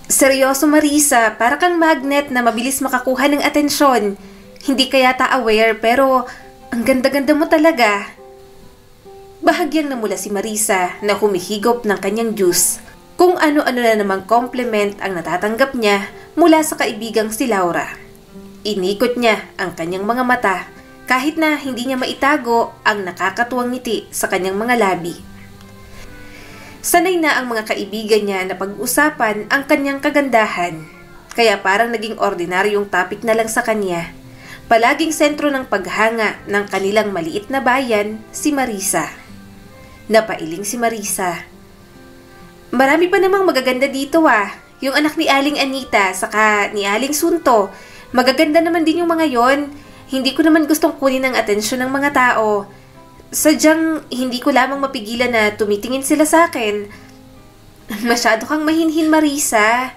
Seryoso Marisa, para kang magnet na mabilis makakuha ng atensyon. Hindi ka yata aware pero ang ganda-ganda mo talaga. Bahagyang namula si Marisa na humihigop ng kanyang juice. Kung ano-ano na namang compliment ang natatanggap niya mula sa kaibigang si Laura. Inikot niya ang kanyang mga mata kahit na hindi niya maitago ang nakakatuwang ngiti sa kanyang mga labi. Sanay na ang mga kaibigan niya na pag-usapan ang kanyang kagandahan, kaya parang naging ordinaryong topic na lang sa kanya. Palaging sentro ng paghanga ng kanilang maliit na bayan, si Marisa. Napailing si Marisa. Marami pa namang magaganda dito Yung anak ni Aling Anita, saka ni Aling Sunto. Magaganda naman din yung mga yon. Hindi ko naman gustong kunin ang atensyon ng mga tao. Sadyang hindi ko lamang mapigilan na tumitingin sila sa akin. Masyado kang mahinhin, Marisa.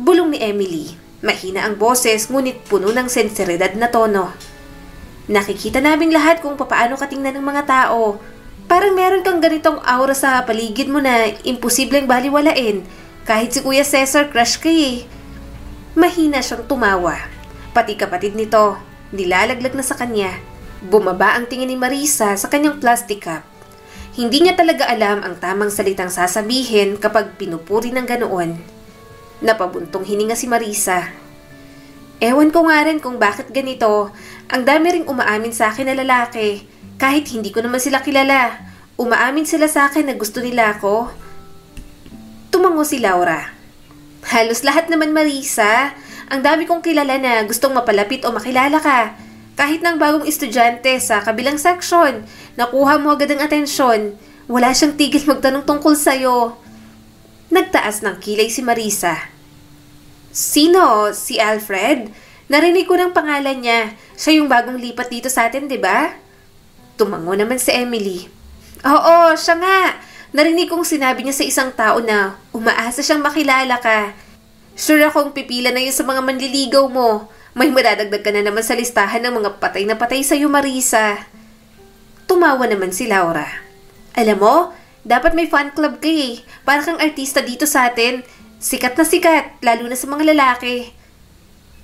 Bulong ni Emily. Mahina ang boses ngunit puno ng senseridad na tono. Nakikita naming lahat kung papaano ka tingnan ng mga tao. Parang meron kang ganitong aura sa paligid mo na imposibleng baliwalain. Kahit si Kuya Cesar crush ka Mahina siyang tumawa. Pati kapatid nito, nilalaglag na sa kanya. Bumaba ang tingin ni Marisa sa kanyang plastic cup. Hindi niya talaga alam ang tamang salitang sasabihin kapag pinupuri ng ganoon. Napabuntong hininga si Marisa. Ewan ko nga rin kung bakit ganito. Ang dami ring umaamin sa akin na lalaki. Kahit hindi ko naman sila kilala. Umaamin sila sa akin na gusto nila ako. Tumango si Laura. Halos lahat naman, Marisa. Ang dami kong kilala na gustong mapalapit o makilala ka. Kahit ng bagong estudyante sa kabilang section, nakuha mo agad ang atensyon. Wala siyang tigil magtanong tungkol sa'yo. Nagtaas ng kilay si Marisa. Sino? Si Alfred? Narinig ko ng pangalan niya. Siya yung bagong lipat dito sa atin, di ba? Tumango naman si Emily. Oo, siya nga. Narinig kong sinabi niya sa isang tao na umaasa siyang makilala ka. Sure akong pipila na yun sa mga manliligaw mo. May madadagdag ka na naman sa listahan ng mga patay na patay sa'yo, Marisa. Tumawa naman si Laura. Alam mo, dapat may fan club ka Para kang artista dito sa atin. Sikat na sikat, lalo na sa mga lalaki.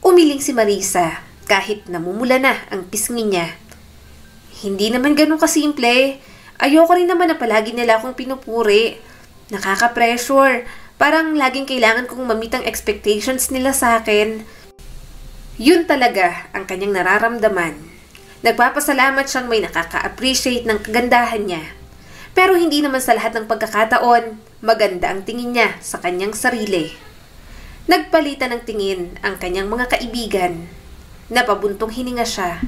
Umiling si Marisa, kahit namumula na ang pisngi niya. Hindi naman ganun kasimple. Ayoko rin naman na palagi nila akong pinupuri. Nakaka-pressure. Parang laging kailangan kong mamit ang expectations nila sa akin. Yun talaga ang kanyang nararamdaman. Nagpapasalamat siyang may nakaka-appreciate ng kagandahan niya. Pero hindi naman sa lahat ng pagkakataon, maganda ang tingin niya sa kanyang sarili. Nagpalitan ng tingin ang kanyang mga kaibigan. Napabuntong hininga siya.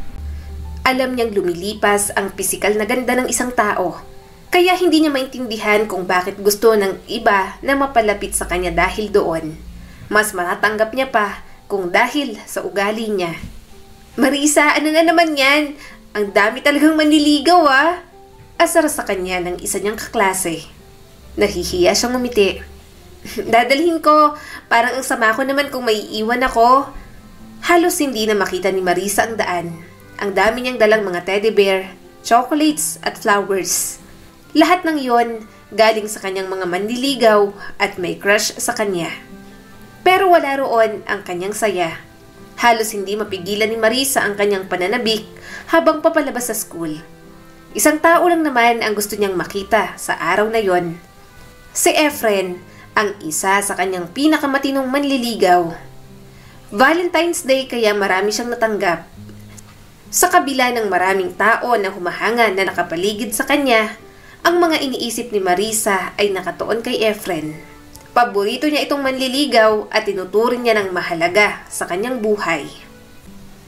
Alam niyang lumilipas ang pisikal na ganda ng isang tao. Kaya hindi niya maintindihan kung bakit gusto ng iba na mapalapit sa kanya dahil doon. Mas matatanggap niya pa kung dahil sa ugali niya. Marisa, ano na naman yan? Ang dami talagang manliligaw Asar sa kanya ng isa niyang kaklase. Nahihiya siyang ngumiti. Dadalhin ko, parang ang sama ko naman kung may iwan ako. Halos hindi na makita ni Marisa ang daan. Ang dami niyang dalang mga teddy bear, chocolates at flowers. Lahat ng yon galing sa kanyang mga manliligaw at may crush sa kanya. Pero wala roon ang kanyang saya. Halos hindi mapigilan ni Marisa ang kanyang pananabik habang papalabas sa school. Isang tao lang naman ang gusto niyang makita sa araw na yon. Si Efren, ang isa sa kanyang pinakamatinong manliligaw. Valentine's Day kaya marami siyang natanggap. Sa kabila ng maraming tao na humahanga na nakapaligid sa kanya, ang mga iniisip ni Marisa ay nakatuon kay Efren. Paborito niya itong manliligaw at tinuturing niya ng mahalaga sa kanyang buhay.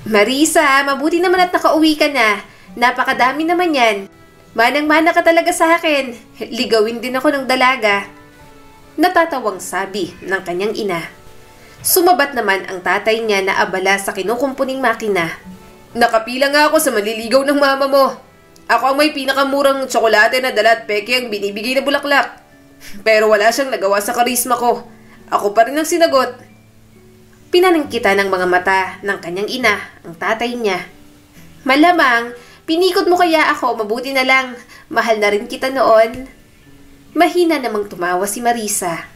Marisa, mabuti naman at nakauwi ka na. Napakadami naman yan. Manang-mana ka talaga sa akin. Ligawin din ako ng dalaga. Natatawang sabi ng kanyang ina. Sumabat naman ang tatay niya na abala sa kinukumpuning makina. Nakapila nga ako sa maliligaw ng mama mo. Ako ang may pinakamurang tsokolate na dala at peke ang binibigay na bulaklak. Pero wala siyang nagawa sa karisma ko. Ako pa rin ang sinagot. Pinanangkita ng mga mata ng kanyang ina ang tatay niya. Malamang, pinikot mo kaya ako, mabuti na lang. Mahal na rin kita noon. Mahina namang tumawa si Marisa.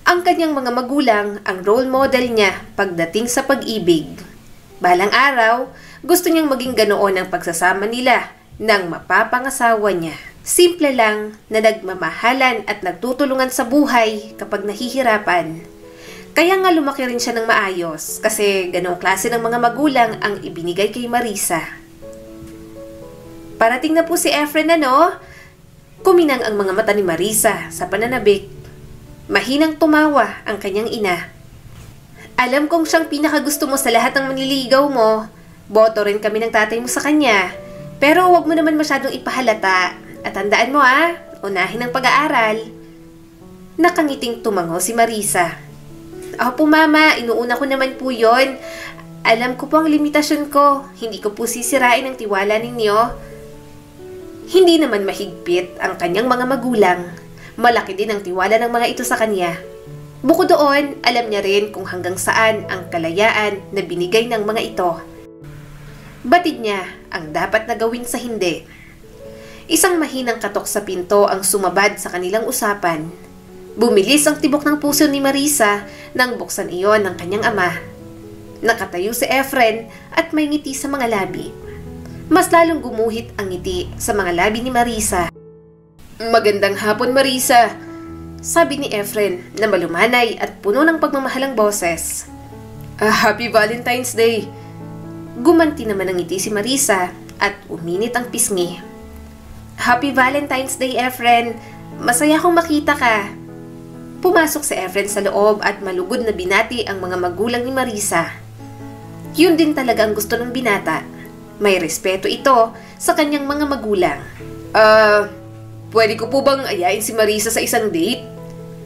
Ang kanyang mga magulang ang role model niya pagdating sa pag-ibig. Balang araw, gusto niyang maging ganoon ang pagsasama nila ng mapapangasawa niya. Simple lang na nagmamahalan at nagtutulungan sa buhay kapag nahihirapan. Kaya nga lumaki rin siya ng maayos kasi ganoong klase ng mga magulang ang ibinigay kay Marisa. Parating na po si Efren Kuminang ang mga mata ni Marisa sa pananabik. Mahinang tumawa ang kanyang ina. Alam kong siyang pinakagusto mo sa lahat ng manliligaw mo. Boto rin kami ng tatay mo sa kanya. Pero huwag mo naman masyadong ipahalata. At tandaan mo unahin ang pag-aaral. Nakangiting tumango si Marisa. Ako po mama, inuuna ko naman po yon. Alam ko po ang limitasyon ko. Hindi ko po sisirain ang tiwala ninyo. Hindi naman mahigpit ang kanyang mga magulang. Malaki din ang tiwala ng mga ito sa kanya. Bukod doon, alam niya rin kung hanggang saan ang kalayaan na binigay ng mga ito. Batid niya ang dapat na gawin sa hindi. Isang mahinang katok sa pinto ang sumabad sa kanilang usapan. Bumilis ang tibok ng puso ni Marisa nang buksan iyon ng kanyang ama. Nakatayo si Efren at may ngiti sa mga labi. Mas lalong gumuhit ang ngiti sa mga labi ni Marisa. Magandang hapon, Marisa, sabi ni Efren na malumanay at puno ng pagmamahalang boses. Happy Valentine's Day. Gumanti naman ang ngiti si Marisa at uminit ang pisngi. Happy Valentine's Day, Efren. Masaya akong makita ka. Pumasok si Efren sa loob at malugod na binati ang mga magulang ni Marisa. Yun din talaga ang gusto ng binata. May respeto ito sa kanyang mga magulang. Pwede ko po bang ayain si Marisa sa isang date?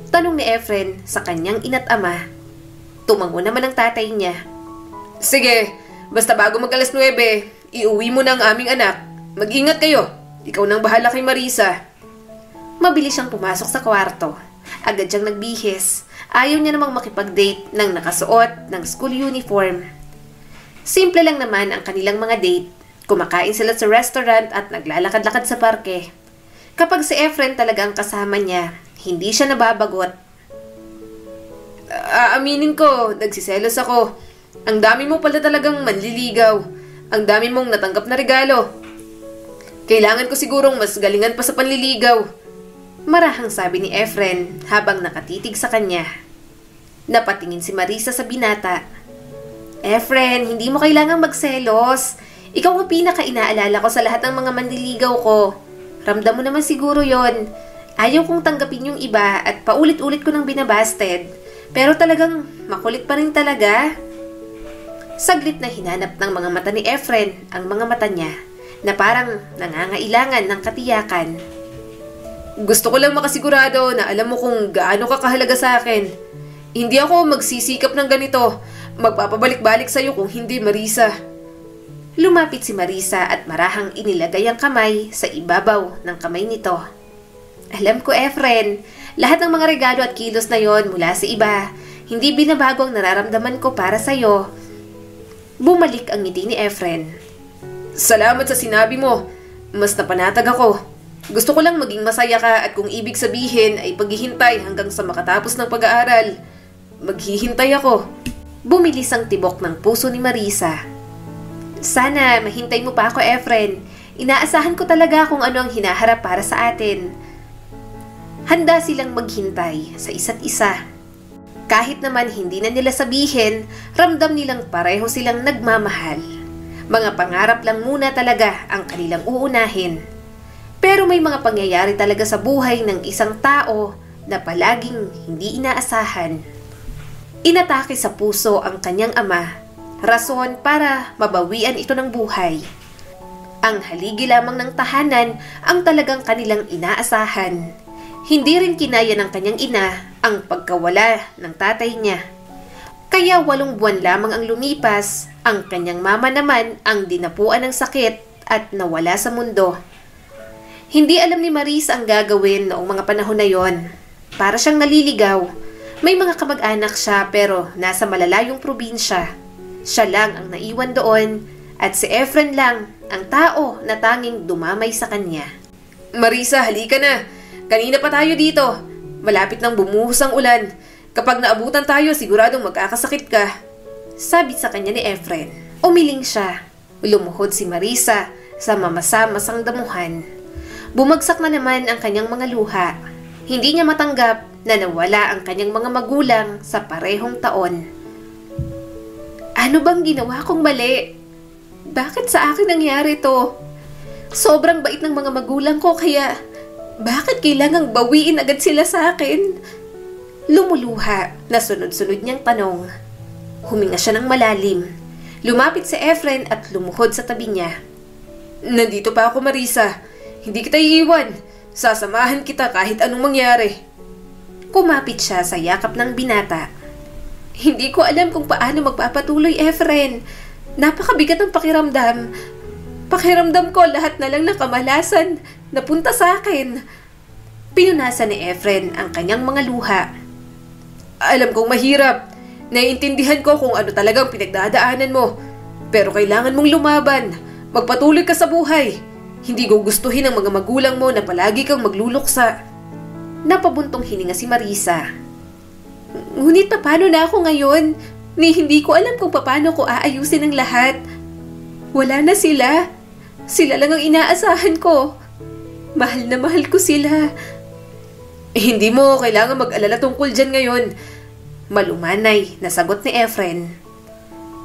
Tanong ni Efren sa kanyang ina't ama. Tumango naman ang tatay niya. Sige, basta bago mag-alas 9, iuwi mo na ang aming anak. Mag-ingat kayo. Ikaw nang bahala kay Marisa. Mabilis siyang pumasok sa kwarto. Agad siyang nagbihis. Ayaw niya namang makipag-date nang nakasuot ng school uniform. Simple lang naman ang kanilang mga date. Kumakain sila sa restaurant at naglalakad-lakad sa parke. Kapag si Efren talaga ang kasama niya, hindi siya nababagot. Aaminin ko, nagsiselos ako. Ang dami mo pala talagang manliligaw. Ang dami mong natanggap na regalo. Kailangan ko sigurong mas galingan pa sa panliligaw. Marahang sabi ni Efren habang nakatitig sa kanya. Napatingin si Marisa sa binata. Efren, hindi mo kailangang magselos. Ikaw ang pinaka-inaalala ko sa lahat ng mga manliligaw ko. Ramdam mo naman siguro yon. Ayaw kong tanggapin yung iba at paulit-ulit ko nang binabasted. Pero talagang makulit pa rin talaga. Saglit na hinanap ng mga mata ni Efren ang mga mata niya na parang nangangailangan ng katiyakan. Gusto ko lang makasigurado na alam mo kung gaano ka kahalaga sa akin. Hindi ako magsisikap ng ganito. Magpapabalik-balik sa'yo kung hindi, Marisa. Lumapit si Marisa at marahang inilagay ang kamay sa ibabaw ng kamay nito. Alam ko, Efren, lahat ng mga regalo at kilos na yon mula sa iba, hindi binabago ang nararamdaman ko para sa'yo. Bumalik ang ngiti ni Efren. Salamat sa sinabi mo. Mas napanatag ako. Gusto ko lang maging masaya ka at kung ibig sabihin ay paghihintay hanggang sa makatapos ng pag-aaral, maghihintay ako. Bumilis ang tibok ng puso ni Marisa. Sana mahintay mo pa ako, Efren. Inaasahan ko talaga kung ano ang hinaharap para sa atin. Handa silang maghintay sa isa't isa. Kahit naman hindi na nila sabihin, ramdam nilang pareho silang nagmamahal. Mga pangarap lang muna talaga ang kanilang uunahin. Pero may mga pangyayari talaga sa buhay ng isang tao na palaging hindi inaasahan. Inatake sa puso ang kanyang ama. Rason para mabawian ito ng buhay. Ang haligi lamang ng tahanan ang talagang kanilang inaasahan. Hindi rin kinaya ng kanyang ina ang pagkawala ng tatay niya. Kaya 8 buwan lamang ang lumipas, ang kanyang mama naman ang dinapuan ng sakit at nawala sa mundo. Hindi alam ni Marisa ang gagawin noong mga panahon na yon. Para siyang naliligaw. May mga kamag-anak siya pero nasa malalayong probinsya. Siya lang ang naiwan doon at si Efren lang ang tao na tanging dumamay sa kanya. Marisa, halika na. Kanina pa tayo dito. Malapit nang bumuhos ang ulan. Kapag naabutan tayo, siguradong magkakasakit ka. Sabi sa kanya ni Efren. Umiling siya. Lumuhod si Marisa sa mamasa-masang damuhan. Bumagsak na naman ang kanyang mga luha. Hindi niya matanggap na nawala ang kanyang mga magulang sa parehong taon. Ano bang ginawa kong mali? Bakit sa akin nangyari to? Sobrang bait ng mga magulang ko kaya bakit kailangang bawiin agad sila sa akin? Lumuluha na sunod-sunod niyang tanong. Huminga siya ng malalim. Lumapit si Efren at lumuhod sa tabi niya. Nandito pa ako, Marisa. Hindi kita iiwan. Sasamahan kita kahit anong mangyari. Kumapit siya sa yakap ng binata. Hindi ko alam kung paano magpapatuloy, Efren. Napakabigat ng pakiramdam. Pakiramdam ko lahat na lang ng kamalasan napunta sa akin. Pinunasan ni Efren ang kanyang mga luha. Alam kong mahirap. Naiintindihan ko kung ano talagang pinagdadaanan mo. Pero kailangan mong lumaban. Magpatuloy ka sa buhay. Hindi gugustuhin ng mga magulang mo na palagi kang magluluksa. Napabuntong hininga si Marisa. Ngunit paano na ako ngayon? Hindi ko alam kung paano ko aayusin ang lahat. Wala na sila. Sila lang ang inaasahan ko. Mahal na mahal ko sila. Hindi mo kailangan mag-alala tungkol dyan ngayon. Malumanay na sagot ni Efren.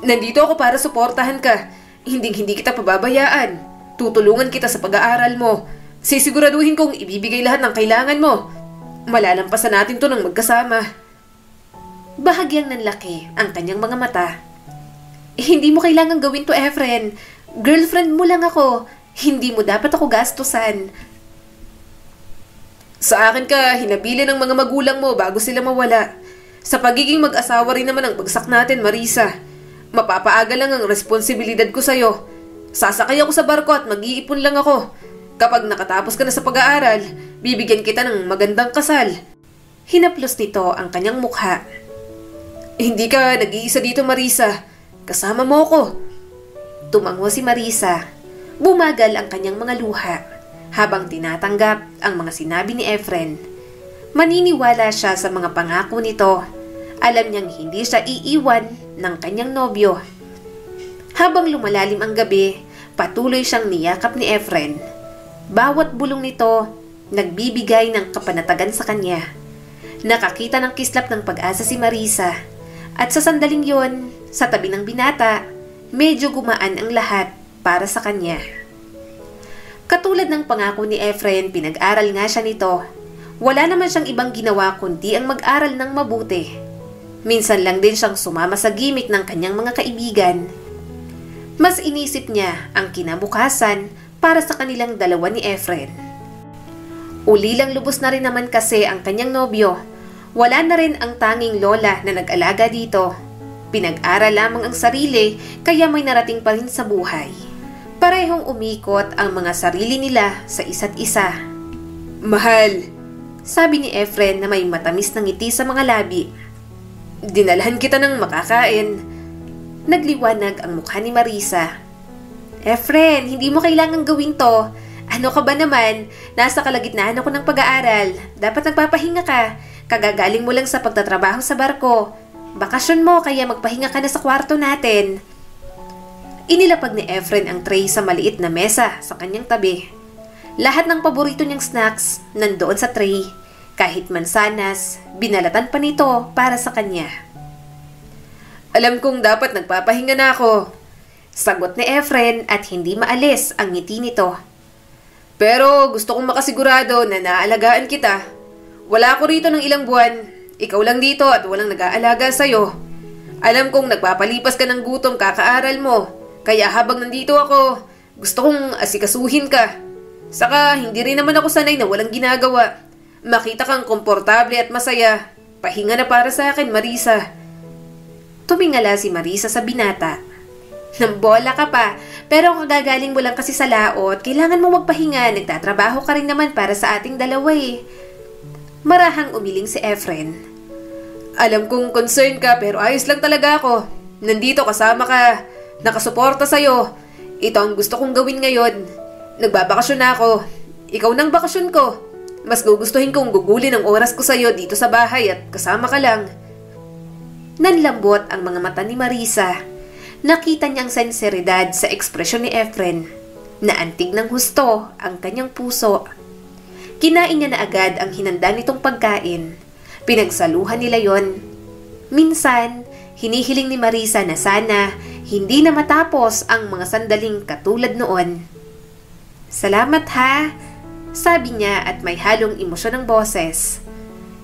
Nandito ako para suportahan ka. Hindi kita pababayaan. Tutulungan kita sa pag-aaral mo. Sisiguraduhin kong ibibigay lahat ng kailangan mo. Malalampasan natin to ng magkasama. Bahagyang nanlaki ang kanyang mga mata. Hindi mo kailangan gawin to, Efren. Girlfriend mo lang ako. Hindi mo dapat ako gastusan. Sa akin ka, hinabili ng mga magulang mo bago sila mawala. Sa pagiging mag-asawa rin naman ang bagsak natin, Marisa. Mapapaaga lang ang responsibilidad ko sa'yo. Sasakay ako sa barko at mag-iipon lang ako. Kapag nakatapos ka na sa pag-aaral, bibigyan kita ng magandang kasal. Hinaplos nito ang kanyang mukha. Hindi ka nag-iisa dito, Marisa. Kasama mo ko. Tumango si Marisa. Bumagal ang kanyang mga luha habang tinatanggap ang mga sinabi ni Efren. Maniniwala siya sa mga pangako nito. Alam niyang hindi siya iiwan ng kanyang nobyo. Habang lumalalim ang gabi, patuloy siyang niyakap ni Efren. Bawat bulong nito, nagbibigay ng kapanatagan sa kanya. Nakakita ng kislap ng pag-asa si Marisa. At sa sandaling yon, sa tabi ng binata, medyo gumaan ang lahat para sa kanya. Katulad ng pangako ni Efren, pinag-aral nga siya nito. Wala naman siyang ibang ginawa kundi ang mag-aral ng mabuti. Minsan lang din siyang sumama sa gimmick ng kanyang mga kaibigan. Mas inisip niya ang kinabukasan para sa kanilang dalawa ni Efren. Ulilang lubos na rin naman kasi ang kanyang nobyo. Wala na rin ang tanging lola na nag-alaga dito. Pinag-aral lamang ang sarili kaya may narating pa rin sa buhay. Parehong umikot ang mga sarili nila sa isa't isa. Mahal, sabi ni Efren na may matamis na ngiti sa mga labi. Dinalhan kita ng makakain. Nagliwanag ang mukha ni Marisa. Efren, hindi mo kailangang gawin to. Ano ka ba naman? Nasa kalagitnaan ako ng pag-aaral. Dapat nagpapahinga ka. Kagagaling mo lang sa pagtatrabaho sa barko. Bakasyon mo kaya magpahinga ka na sa kwarto natin. Inilapag ni Efren ang tray sa maliit na mesa sa kanyang tabi. Lahat ng paborito niyang snacks nandoon sa tray. Kahit mansanas, binalatan pa nito para sa kanya. Alam kong dapat nagpapahinga na ako, sagot ni Efren at hindi maalis ang ngiti nito. Pero gusto kong makasigurado na naalagaan kita. Wala ako rito ng ilang buwan. Ikaw lang dito at walang nag-aalaga sa'yo. Alam kong nagpapalipas ka ng gutom kakaaral mo. Kaya habang nandito ako, gusto kong asikasuhin ka. Saka hindi rin naman ako sanay na walang ginagawa. Makita kang komportable at masaya. Pahinga na para sa akin, Marisa. Tumingala si Marisa sa binata. Nambola ka pa, pero kagagaling mo lang kasi sa laot, kailangan mo magpahinga, nagtatrabaho ka rin naman para sa ating dalawa eh. Marahang umiling si Efren. Alam kong concern ka pero ayos lang talaga ako. Nandito kasama ka, nakasuporta sa'yo. Ito ang gusto kong gawin ngayon. Nagbabakasyon na ako. Ikaw nang bakasyon ko. Mas gugustuhin kong gugulin ang oras ko sa'yo dito sa bahay at kasama ka lang. Nanlambot ang mga mata ni Marisa. Nakita niyang senseridad sa ekspresyon ni Efren. Naantig ng husto ang kanyang puso. Kinain niya na agad ang hinanda nitong pagkain. Pinagsaluhan nila yon. Minsan, hinihiling ni Marisa na sana hindi na matapos ang mga sandaling katulad noon. "Salamat ha," sabi niya at may halong emosyon ng boses.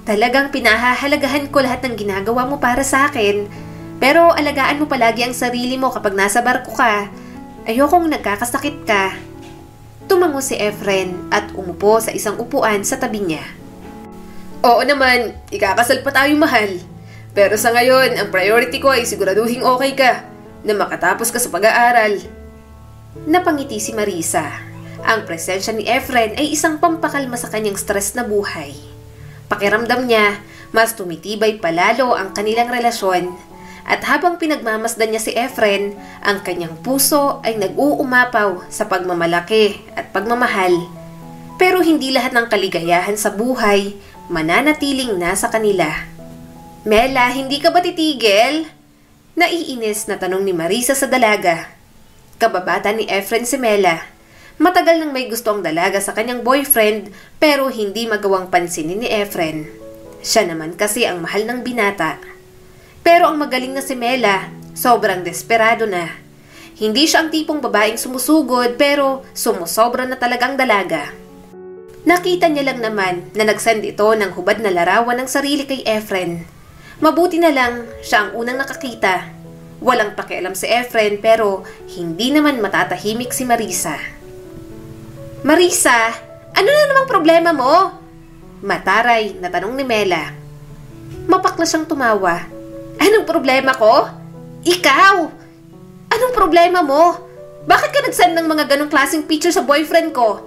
"Talagang pinahahalagahan ko lahat ng ginagawa mo para sa akin. Pero alagaan mo palagi ang sarili mo kapag nasa barko ka. Ayokong nagkakasakit ka." Tumango si Efren at umupo sa isang upuan sa tabi niya. Oo naman, ikakasal pa tayo, mahal. Pero sa ngayon, ang priority ko ay siguraduhing okay ka, na makatapos ka sa pag-aaral. Napangiti si Marisa. Ang presensya ni Efren ay isang pampakalma sa kanyang stress na buhay. Pakiramdam niya, mas tumitibay palalo ang kanilang relasyon. At habang pinagmamasdan niya si Efren, ang kanyang puso ay nag-uumapaw sa pagmamalaki at pagmamahal. Pero hindi lahat ng kaligayahan sa buhay mananatiling nasa kanila. "Mela, hindi ka ba titigil?" Naiinis na tanong ni Marisa sa dalaga. Kababata ni Efren si Mela. Matagal nang may gusto ang dalaga sa kanyang boyfriend pero hindi magawang pansinin ni Efren. Siya naman kasi ang mahal ng binata. Pero ang magaling na si Mela, sobrang desperado na. Hindi siya ang tipong babaeng sumusugod pero sumusobra na talagang dalaga. Nakita niya lang naman na nagsend ito ng hubad na larawan ng sarili kay Efren. Mabuti na lang siya ang unang nakakita. Walang pakialam si Efren pero hindi naman matatahimik si Marisa. "Marisa, ano na namang problema mo?" Mataray na tanong ni Mela. Mapakla siyang tumawa. "Anong problema ko? Ikaw! Anong problema mo? Bakit ka nagsend ng mga ganong klaseng picture sa boyfriend ko?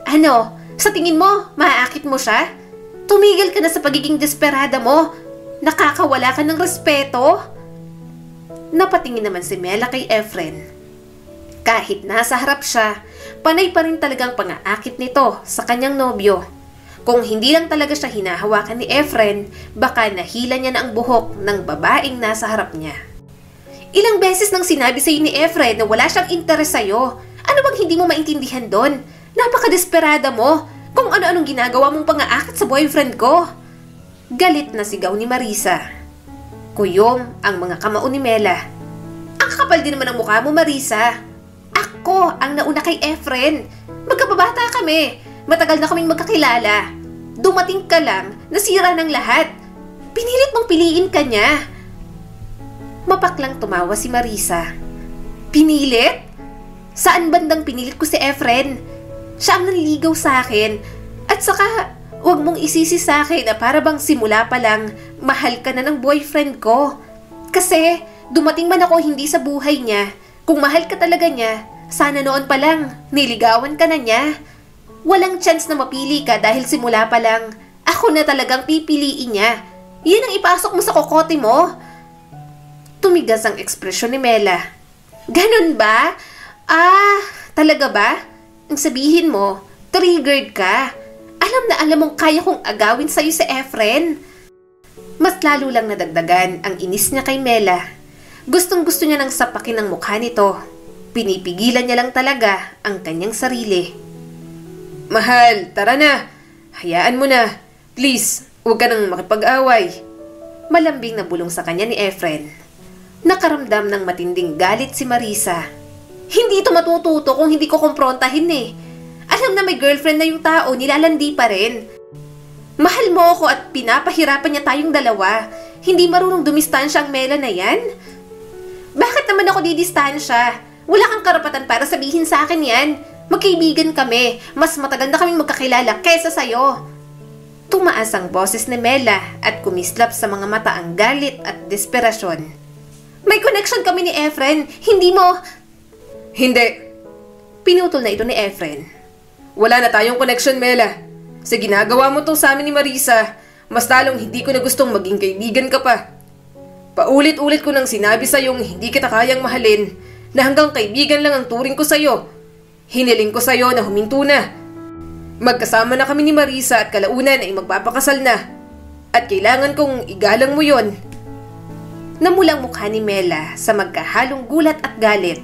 Ano, sa tingin mo, maaakit mo siya? Tumigil ka na sa pagiging desperada mo. Nakakawala ka ng respeto." Napatingin naman si Mela kay Efren. Kahit nasa harap siya, panay pa rin talagang pang-aakit nito sa kanyang nobyo. Kung hindi lang talaga siya hinahawakan ni Efren, baka nahila niya na ang buhok ng babaeng nasa harap niya. "Ilang beses nang sinabi sa iyo ni Efren na wala siyang interes sa'yo. Ano bang hindi mo maintindihan doon? Napaka-desperada mo. Kung ano-anong ginagawa mong pang-aakit sa boyfriend ko." Galit na sigaw ni Marisa. Kuyom ang mga kamao ni Mela. "Ang kapal din naman ang mukha mo, Marisa. Ako ang nauna kay Efren. Magkababata kami. Matagal na kaming magkakilala. Dumating ka lang, nasira ng lahat. Pinilit mong piliin ka niya." Mapaklang tumawa si Marisa. "Pinilit? Saan bandang pinilit ko si Efren? Siya ang nanligaw sa akin. At saka, huwag mong isisi sa akin na para bang simula pa lang, mahal ka na ng boyfriend ko. Kasi, dumating man ako hindi sa buhay niya. Kung mahal ka talaga niya, sana noon pa lang, niligawan ka na niya. Walang chance na mapili ka dahil simula pa lang, ako na talagang pipiliin niya. Yan ang ipasok mo sa kokote mo." Tumigas ang ekspresyon ni Mela. "Ganun ba? Talaga ba? Ang sabihin mo, triggered ka. Alam na alam mong kaya kong agawin sa'yo si Efren." Mas lalo lang nadagdagan ang inis niya kay Mela. Gustong-gusto niya nang sapakin ang mukha nito. Pinipigilan niya lang talaga ang kanyang sarili. "Mahal, tara na. Hayaan mo na. Please, huwag ka nang makipag-away." Malambing na bulong sa kanya ni Efren. Nakaramdam ng matinding galit si Marisa. Hindi ito matututo kung hindi ko kumprontahin eh. Alam na may girlfriend na yung tao, nilalandi pa rin. Mahal mo ako at pinapahirapan niya tayong dalawa. Hindi marunong dumistansya ang Mela na yan? Bakit naman ako didistansya? Wala kang karapatan para sabihin sa akin yan. Magkaibigan kami. Mas matagal na kaming magkakilala kaysa sa'yo. Tumaas ang boses ni Mela at kumislap sa mga mata ang galit at desperasyon. May connection kami ni Efren. Hindi mo... Hindi. Pinutol na ito ni Efren. Wala na tayong connection, Mela. Sa ginagawa mo to sa amin ni Marisa, mas lalong hindi ko na gustong maging kaibigan ka pa. Paulit-ulit ko nang sinabi sa'yong hindi kita kayang mahalin, na hanggang kaibigan lang ang turing ko sa'yo. Hiniling ko sa'yo na huminto na. Magkasama na kami ni Marisa at kalaunan ay magpapakasal na. At kailangan kong igalang mo yon. Namulang mukha ni Mela sa magkahalong gulat at galit.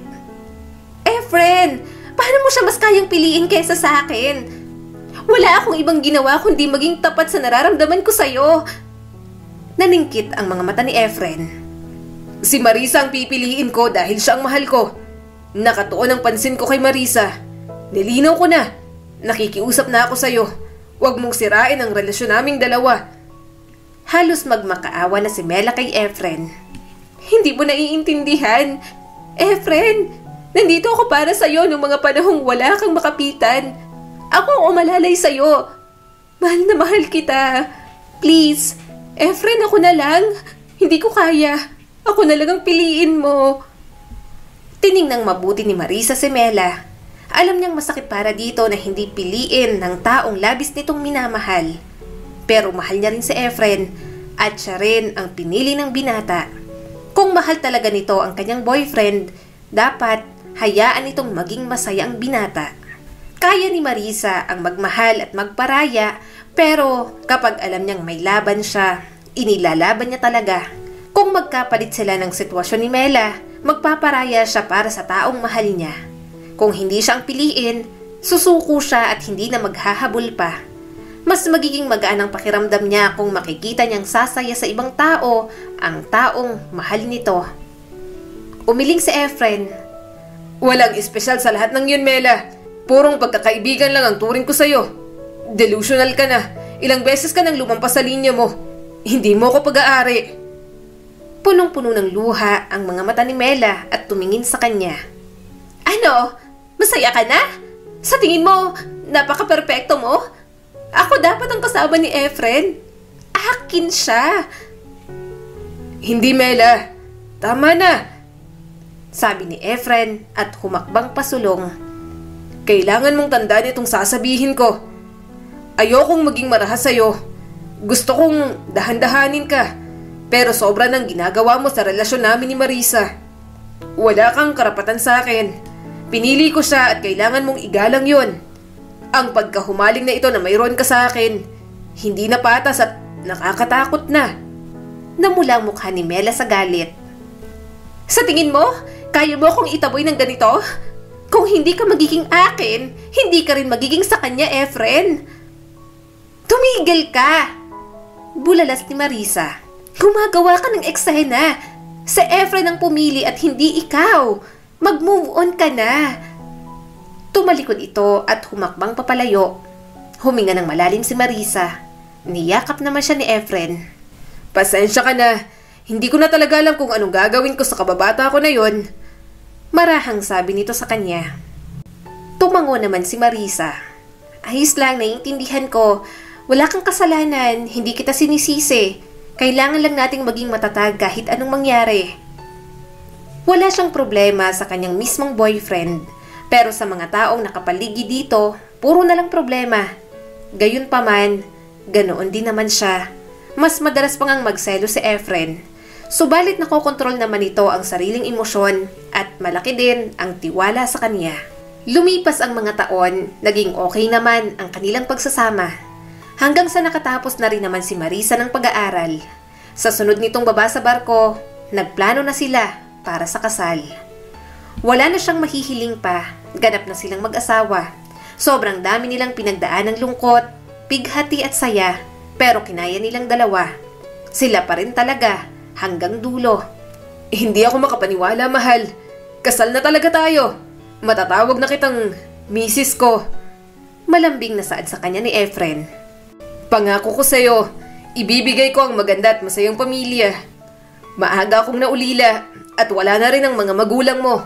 Efren, paano mo siya mas kayang piliin kaysa sa akin? Wala akong ibang ginawa kundi maging tapat sa nararamdaman ko sa'yo. Naningkit ang mga mata ni Efren. Si Marisa ang pipiliin ko dahil siya ang mahal ko. Nakatuon ang pansin ko kay Marisa. Nilinaw ko na. Nakikiusap na ako sa'yo. Huwag mong sirain ang relasyon naming dalawa. Halos magmakaawa na si Mela kay Efren. Hindi mo naiintindihan. Efren, nandito ako para sa'yo noong mga panahong wala kang makapitan. Ako ang umalalay sa'yo. Mahal na mahal kita. Please, Efren, ako na lang. Hindi ko kaya. Ako na lang ang piliin mo. Tiningnang mabuti ni Marisa si Mela. Alam niyang masakit para dito na hindi piliin ng taong labis nitong minamahal. Pero mahal niya rin si Efren at siya rin ang pinili ng binata. Kung mahal talaga nito ang kanyang boyfriend, dapat hayaan itong maging masaya ang binata. Kaya ni Marisa ang magmahal at magparaya, pero kapag alam niyang may laban siya, inilalaban niya talaga. Kung magkapalit sila ng sitwasyon ni Mela, magpaparaya siya para sa taong mahal niya. Kung hindi siya ang piliin, susuko siya at hindi na maghahabol pa. Mas magiging magaan ang pakiramdam niya kung makikita niyang sasaya sa ibang tao ang taong mahal nito. Umiling si Efren. Walang espesyal sa lahat ng yun, Mela. Purong pagkakaibigan lang ang turing ko sa'yo. Delusional ka na. Ilang beses ka nang lumampas sa linya mo. Hindi mo ko pag-aari. Punong-puno ng luha ang mga mata ni Mela at tumingin sa kanya. Ano? Masaya ka na? Sa tingin mo, napaka-perpekto mo? Ako dapat ang kasama ni Efren. Akin siya. Hindi, Mela. Tama na. Sabi ni Efren at humakbang pasulong. Kailangan mong tandaan itong sasabihin ko. Ayokong maging marahas sa'yo. Gusto kong dahan-dahanin ka. Pero sobra ng ginagawa mo sa relasyon namin ni Marisa. Wala kang karapatan sa akin. Pinili ko siya at kailangan mong igalang yon. Ang pagkahumaling na ito na mayroon ka sa akin, hindi na patas at nakakatakot na. Namula ang mukha ni Mela sa galit. Sa tingin mo, kaya mo akong itaboy ng ganito? Kung hindi ka magiging akin, hindi ka rin magiging sa kanya, Efren. Tumigil ka! Bulalas ni Marisa. Gumagawa ka ng eksena. Si Efren ang pumili at hindi ikaw. Mag-move on ka na. Tumalikod ito at humakbang papalayo. Huminga ng malalim si Marisa. Niyakap naman siya ni Efren. Pasensya ka na. Hindi ko na talaga alam kung anong gagawin ko sa kababata ko na yon. Marahang sabi nito sa kanya. Tumango naman si Marisa. Ayos lang, naiintindihan ko. Wala kang kasalanan, hindi kita sinisisi. Kailangan lang nating maging matatag kahit anong mangyari. Wala siyang problema sa kanyang mismong boyfriend, pero sa mga taong nakapaligid dito, puro na lang problema. Gayunpaman, ganoon din naman siya. Mas madalas pang ang magselo si Efren. Subalit nakokontrol naman ito ang sariling emosyon at malaki din ang tiwala sa kanya. Lumipas ang mga taon, naging okay naman ang kanilang pagsasama. Hanggang sa nakatapos na rin naman si Marisa ng pag-aaral. Sa sunod nitong baba sa barko, nagplano na sila para sa kasal. Wala na siyang mahihiling pa, ganap na silang mag-asawa. Sobrang dami nilang pinagdaan ng lungkot, pighati at saya, pero kinaya nilang dalawa. Sila pa rin talaga, hanggang dulo. Hindi ako makapaniwala, mahal. Kasal na talaga tayo. Matatawag na kitang misis ko. Malambing na saad sa kanya ni Efren. Pangako ko sa'yo, ibibigay ko ang maganda at masayang pamilya. Maaga akong naulila at wala na rin ang mga magulang mo.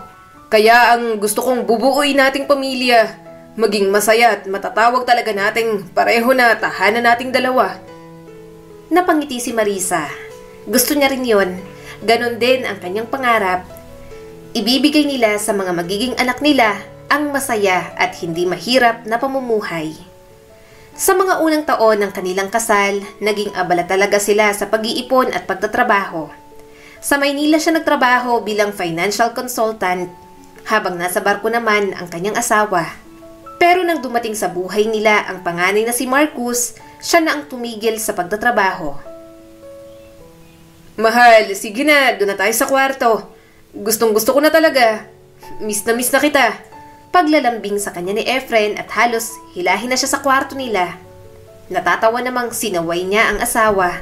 Kaya ang gusto kong bubuuin nating pamilya, maging masaya at matatawag talaga nating pareho na tahanan nating dalawa. Napangiti si Marisa. Gusto niya rin yon. Ganon din ang kanyang pangarap. Ibibigay nila sa mga magiging anak nila ang masaya at hindi mahirap na pamumuhay. Sa mga unang taon ng kanilang kasal, naging abala talaga sila sa pag-iipon at pagtatrabaho. Sa Maynila siya nagtrabaho bilang financial consultant, habang nasa barko naman ang kanyang asawa. Pero nang dumating sa buhay nila ang panganay na si Marcus, siya na ang tumigil sa pagtatrabaho. Mahal, sige na, doon na tayo sa kwarto. Gustong gusto ko na talaga. Miss na kita. Paglalambing sa kanya ni Efren at halos hilahin na siya sa kwarto nila. Natatawa namang sinaway niya ang asawa.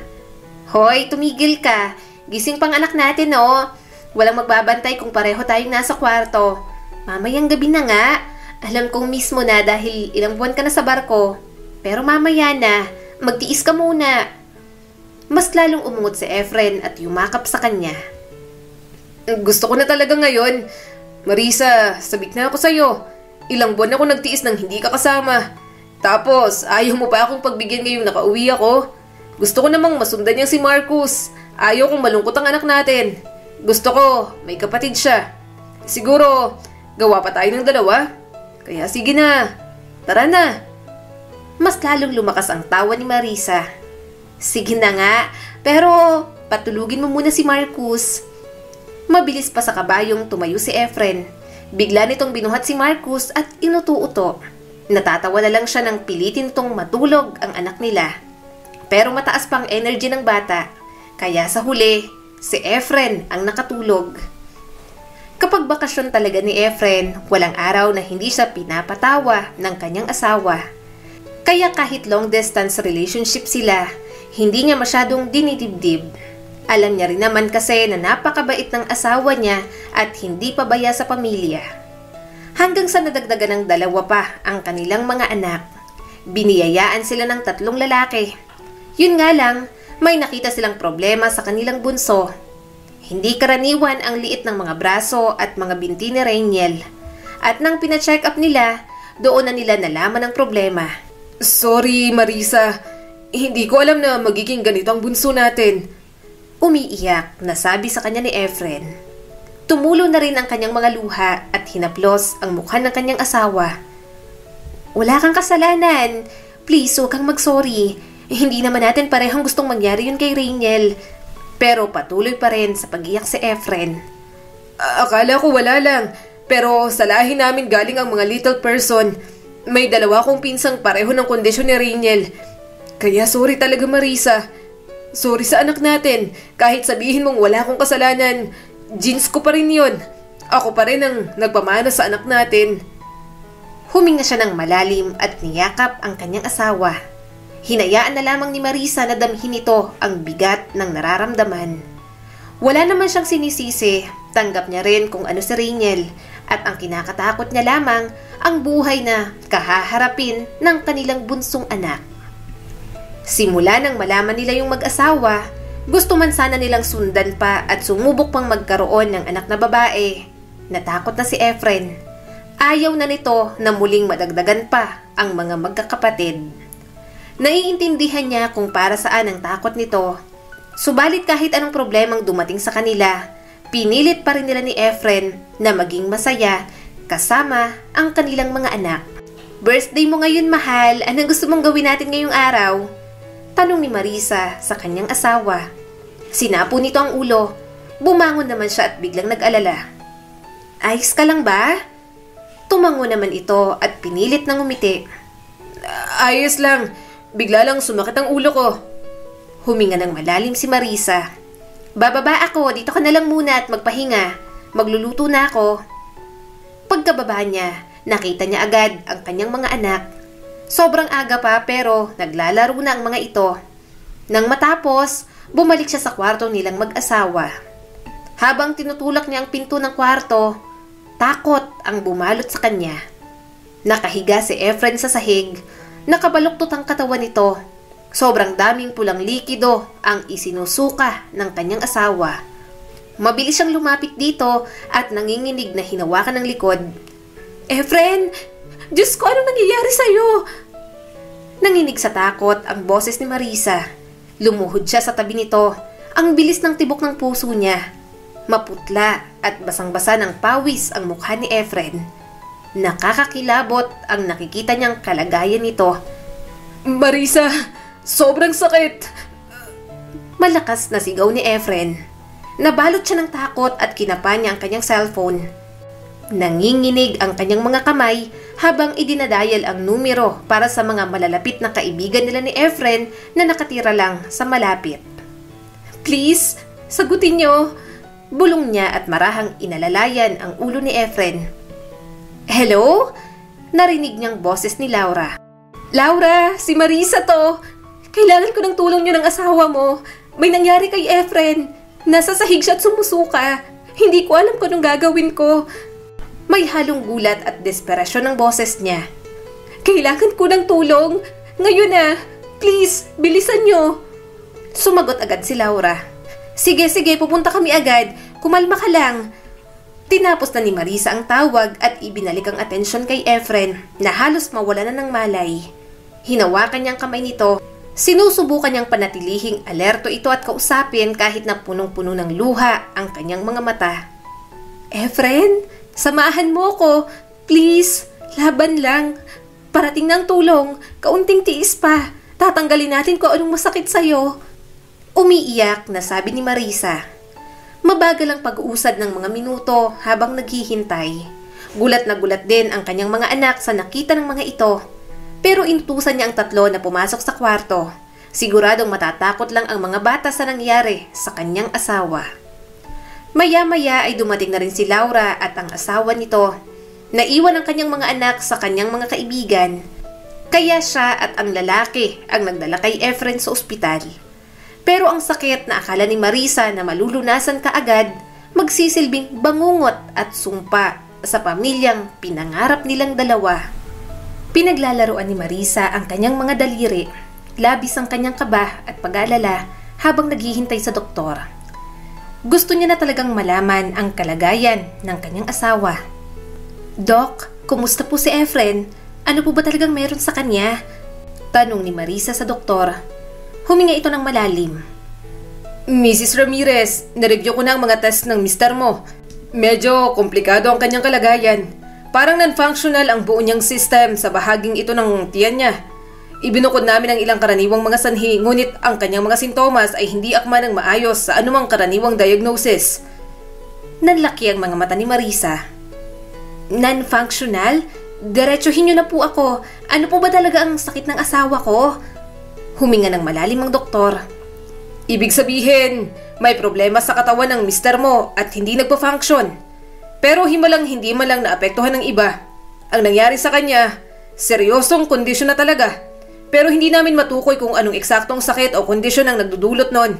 Hoy, tumigil ka. Gising pang anak natin, no? Walang magbabantay kung pareho tayong nasa kwarto. Mamayang gabi na nga. Alam kong miss mo na dahil ilang buwan ka na sa barko. Pero mamaya na, magtiis ka muna. Mas lalong umungot si Efren at yumakap sa kanya. Gusto ko na talaga ngayon. Marisa, sabik na ako sa'yo. Ilang buwan ako nagtiis nang hindi ka kasama. Tapos, ayaw mo pa akong pagbigyan ngayong nakauwi ako. Gusto ko namang masundan niyang si Marcus. Ayaw kong malungkot ang anak natin. Gusto ko, may kapatid siya. Siguro, gawa pa tayo ng dalawa. Kaya sige na, tara na. Mas lalong lumakas ang tawa ni Marisa. Sige na nga, pero patulugin mo muna si Marcus. Mabilis pa sa kabayong tumayo si Efren. Bigla nitong binuhat si Marcus at inuto-uto. Natatawa na lang siya nang pilitin itong matulog ang anak nila. Pero mataas pang energy ng bata, kaya sa huli, si Efren ang nakatulog. Kapag bakasyon talaga ni Efren, walang araw na hindi siya pinapatawa ng kanyang asawa. Kaya kahit long distance relationship sila, hindi niya masyadong dinidibdib. Alam niya rin naman kasi na napakabait ng asawa niya at hindi pabaya sa pamilya. Hanggang sa nadagdagan ng 2 pa ang kanilang mga anak. Biniyayaan sila ng 3 lalaki. Yun nga lang, may nakita silang problema sa kanilang bunso. Hindi karaniwan ang liit ng mga braso at mga binti ni Rainiel. At nang pina-check up nila, doon na nila nalaman ang problema. Sorry, Marisa. Hindi ko alam na magiging ganito ang bunso natin. Umiiyak na sabi sa kanya ni Efren. Tumulo na rin ang kanyang mga luha at hinaplos ang mukha ng kanyang asawa. Wala kang kasalanan. Please, huwag kang mag-sorry. Hindi naman natin parehong gustong mangyari yun kay Rainiel. Pero patuloy pa rin sa pag-iyak si Efren. Akala ko wala lang. Pero sa lahi namin galing ang mga little person. May 2 kong pinsang pareho ng kondisyon ni Rainiel. Kaya sorry talaga, Marisa. Sorry sa anak natin. Kahit sabihin mong wala akong kasalanan, genes ko pa rin yun. Ako pa rin ang nagpamana sa anak natin. Huminga siya ng malalim at niyakap ang kanyang asawa. Hinayaan na lamang ni Marisa na damhin ito ang bigat ng nararamdaman. Wala naman siyang sinisisi, tanggap niya rin kung ano si Rainiel at ang kinakatakot niya lamang ang buhay na kahaharapin ng kanilang bunsong anak. Simula nang malaman nila yung mag-asawa, gusto man sana nilang sundan pa at sumubok pang magkaroon ng anak na babae. Natakot na si Efren. Ayaw na nito na muling madagdagan pa ang mga magkakapatid. Naiintindihan niya kung para saan ang takot nito. Subalit kahit anong problemang dumating sa kanila, pinilit pa rin nila ni Efren na maging masaya kasama ang kanilang mga anak. Birthday mo ngayon, mahal. Anong gusto mong gawin natin ngayong araw? Tanong ni Marisa sa kanyang asawa. Sinapo nito ang ulo. Bumangon naman siya at biglang nag-alala. Ayos ka lang ba? Tumango naman ito at pinilit na ngumiti. Ayos lang. Bigla lang sumakit ang ulo ko. Huminga ng malalim si Marisa. Bababa ako, dito ka na lang muna at magpahinga. Magluluto na ako. Pagkababa niya, nakita niya agad ang kanyang mga anak. Sobrang aga pa pero naglalaro na ang mga ito. Nang matapos, bumalik siya sa kwarto nilang mag-asawa. Habang tinutulak niya ang pinto ng kwarto, takot ang bumalot sa kanya. Nakahiga si Efren sa sahig, nakabaluktot ang katawan nito. Sobrang daming pulang likido ang isinusuka ng kanyang asawa. Mabilis siyang lumapit dito at nanginginig na hinawakan ng likod. Efren! Diyos ko, anong nangyayari sa'yo? Nanginig sa takot ang boses ni Marisa. Lumuhod siya sa tabi nito. Ang bilis ng tibok ng puso niya. Maputla at basang-basa ng pawis ang mukha ni Efren. Nakakakilabot ang nakikita niyang kalagayan nito. Marisa, sobrang sakit! Malakas na sigaw ni Efren. Nabalot siya ng takot at kinapa niya ang kanyang cellphone. Nanginginig ang kanyang mga kamay habang idinadayal ang numero para sa mga malalapit na kaibigan nila ni Efren na nakatira lang sa malapit. Please, Sagutin niyo. Bulong niya at marahang inalalayan ang ulo ni Efren. Hello? Narinig niyang boses ni Laura. Laura, si Marisa to. Kailangan ko ng tulong niyo ng asawa mo. May nangyari kay Efren. Nasa sahig siya at sumusuka. Hindi ko alam kung anong gagawin ko. May halong gulat at desperasyon ng boses niya. Kailangan ko ng tulong. Ngayon na. Please, bilisan niyo. Sumagot agad si Laura. Sige, pupunta kami agad. Kumalma ka lang. Tinapos na ni Marisa ang tawag at ibinalik ang atensyon kay Efren na halos mawala na ng malay. Hinawakan niyang kamay nito. Sinusubukan niyang panatilihing alerto ito at kausapin kahit na punong-puno ng luha ang kanyang mga mata. Efren, samahan mo ko. Please, laban lang. Parating ng tulong. Kaunting tiis pa. Tatanggalin natin kung anong masakit sa'yo. Umiiyak na sabi ni Marisa. Mabagal ang pag-uusad ng mga minuto habang naghihintay. Gulat na gulat din ang kanyang mga anak sa nakita ng mga ito. Pero inutusan niya ang tatlo na pumasok sa kwarto. Siguradong matatakot lang ang mga bata sa nangyari sa kanyang asawa. Maya-maya ay dumating na rin si Laura at ang asawa nito. Naiwan ang kanyang mga anak sa kanyang mga kaibigan. Kaya siya at ang lalaki ang nagdala kay Efren sa ospital. Pero ang sakit na akala ni Marisa na malulunasan kaagad, magsisilbing bangungot at sumpa sa pamilyang pinangarap nilang dalawa. Pinaglalaroan ni Marisa ang kanyang mga daliri, labis ang kanyang kaba at pag-aalala habang naghihintay sa doktor. Gusto niya na talagang malaman ang kalagayan ng kanyang asawa. Doc, kumusta po si Efren? Ano po ba talagang meron sa kanya? Tanong ni Marisa sa doktor. Huminga ito ng malalim. Mrs. Ramirez, na-review ko na ang mga test ng mister mo. Medyo komplikado ang kanyang kalagayan. Parang non-functional ang buo niyang system sa bahaging ito ng tiyan niya. Ibinukod namin ang ilang karaniwang mga sanhi, ngunit ang kanyang mga sintomas ay hindi akma ng maayos sa anumang karaniwang diagnosis. Nanlaki ang mga mata ni Marisa. Non-functional? Diretsuhin niyo na po ako. Ano po ba talaga ang sakit ng asawa ko? Huminga ng malalim ang doktor. Ibig sabihin, may problema sa katawan ng mister mo at hindi nagpa-function. Pero hindi man lang naapektuhan ng iba. Ang nangyari sa kanya, seryosong kondisyon na talaga. Pero hindi namin matukoy kung anong eksaktong sakit o kondisyon ang nagdudulot nun.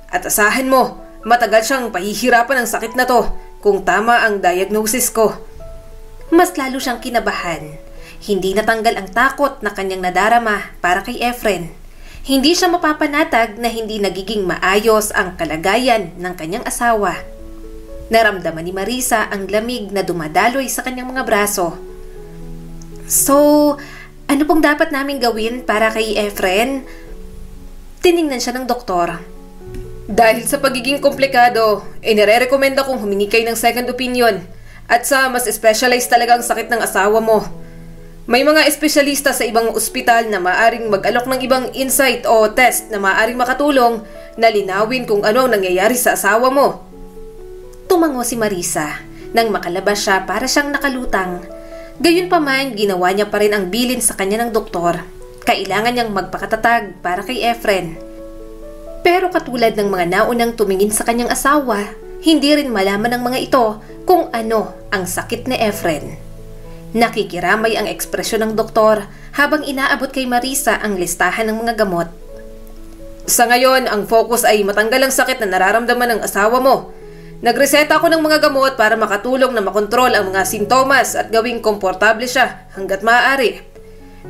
At asahan mo, matagal siyang pahihirapan ng sakit na to kung tama ang diagnosis ko. Mas lalo siyang kinabahan. Hindi natanggal ang takot na kanyang nadarama para kay Efren. Hindi siya mapapanatag na hindi nagiging maayos ang kalagayan ng kanyang asawa. Naramdaman ni Marisa ang lamig na dumadaloy sa kanyang mga braso. So, ano pong dapat namin gawin para kay Efren? Tiningnan siya ng doktor. Dahil sa pagiging komplikado, nire-recommenda kong humingi kayo ng second opinion at sa mas specialized talagang sakit ng asawa mo. May mga espesyalista sa ibang ospital na maaring mag-alok ng ibang insight o test na maaring makatulong na linawin kung ano ang nangyayari sa asawa mo. Tumango si Marisa nang makalabas siya para siyang nakalutang. Gayunpaman, ginawa niya pa rin ang bilin sa kanya ng doktor. Kailangan niyang magpakatatag para kay Efren. Pero katulad ng mga naunang tumingin sa kanyang asawa, hindi rin malaman ng mga ito kung ano ang sakit ni Efren. Nakikiramay ang ekspresyon ng doktor habang inaabot kay Marisa ang listahan ng mga gamot. Sa ngayon, ang focus ay matanggal ang sakit na nararamdaman ng asawa mo. Nagreseta ako ng mga gamot para makatulong na makontrol ang mga sintomas at gawing komportable siya hanggat maaari.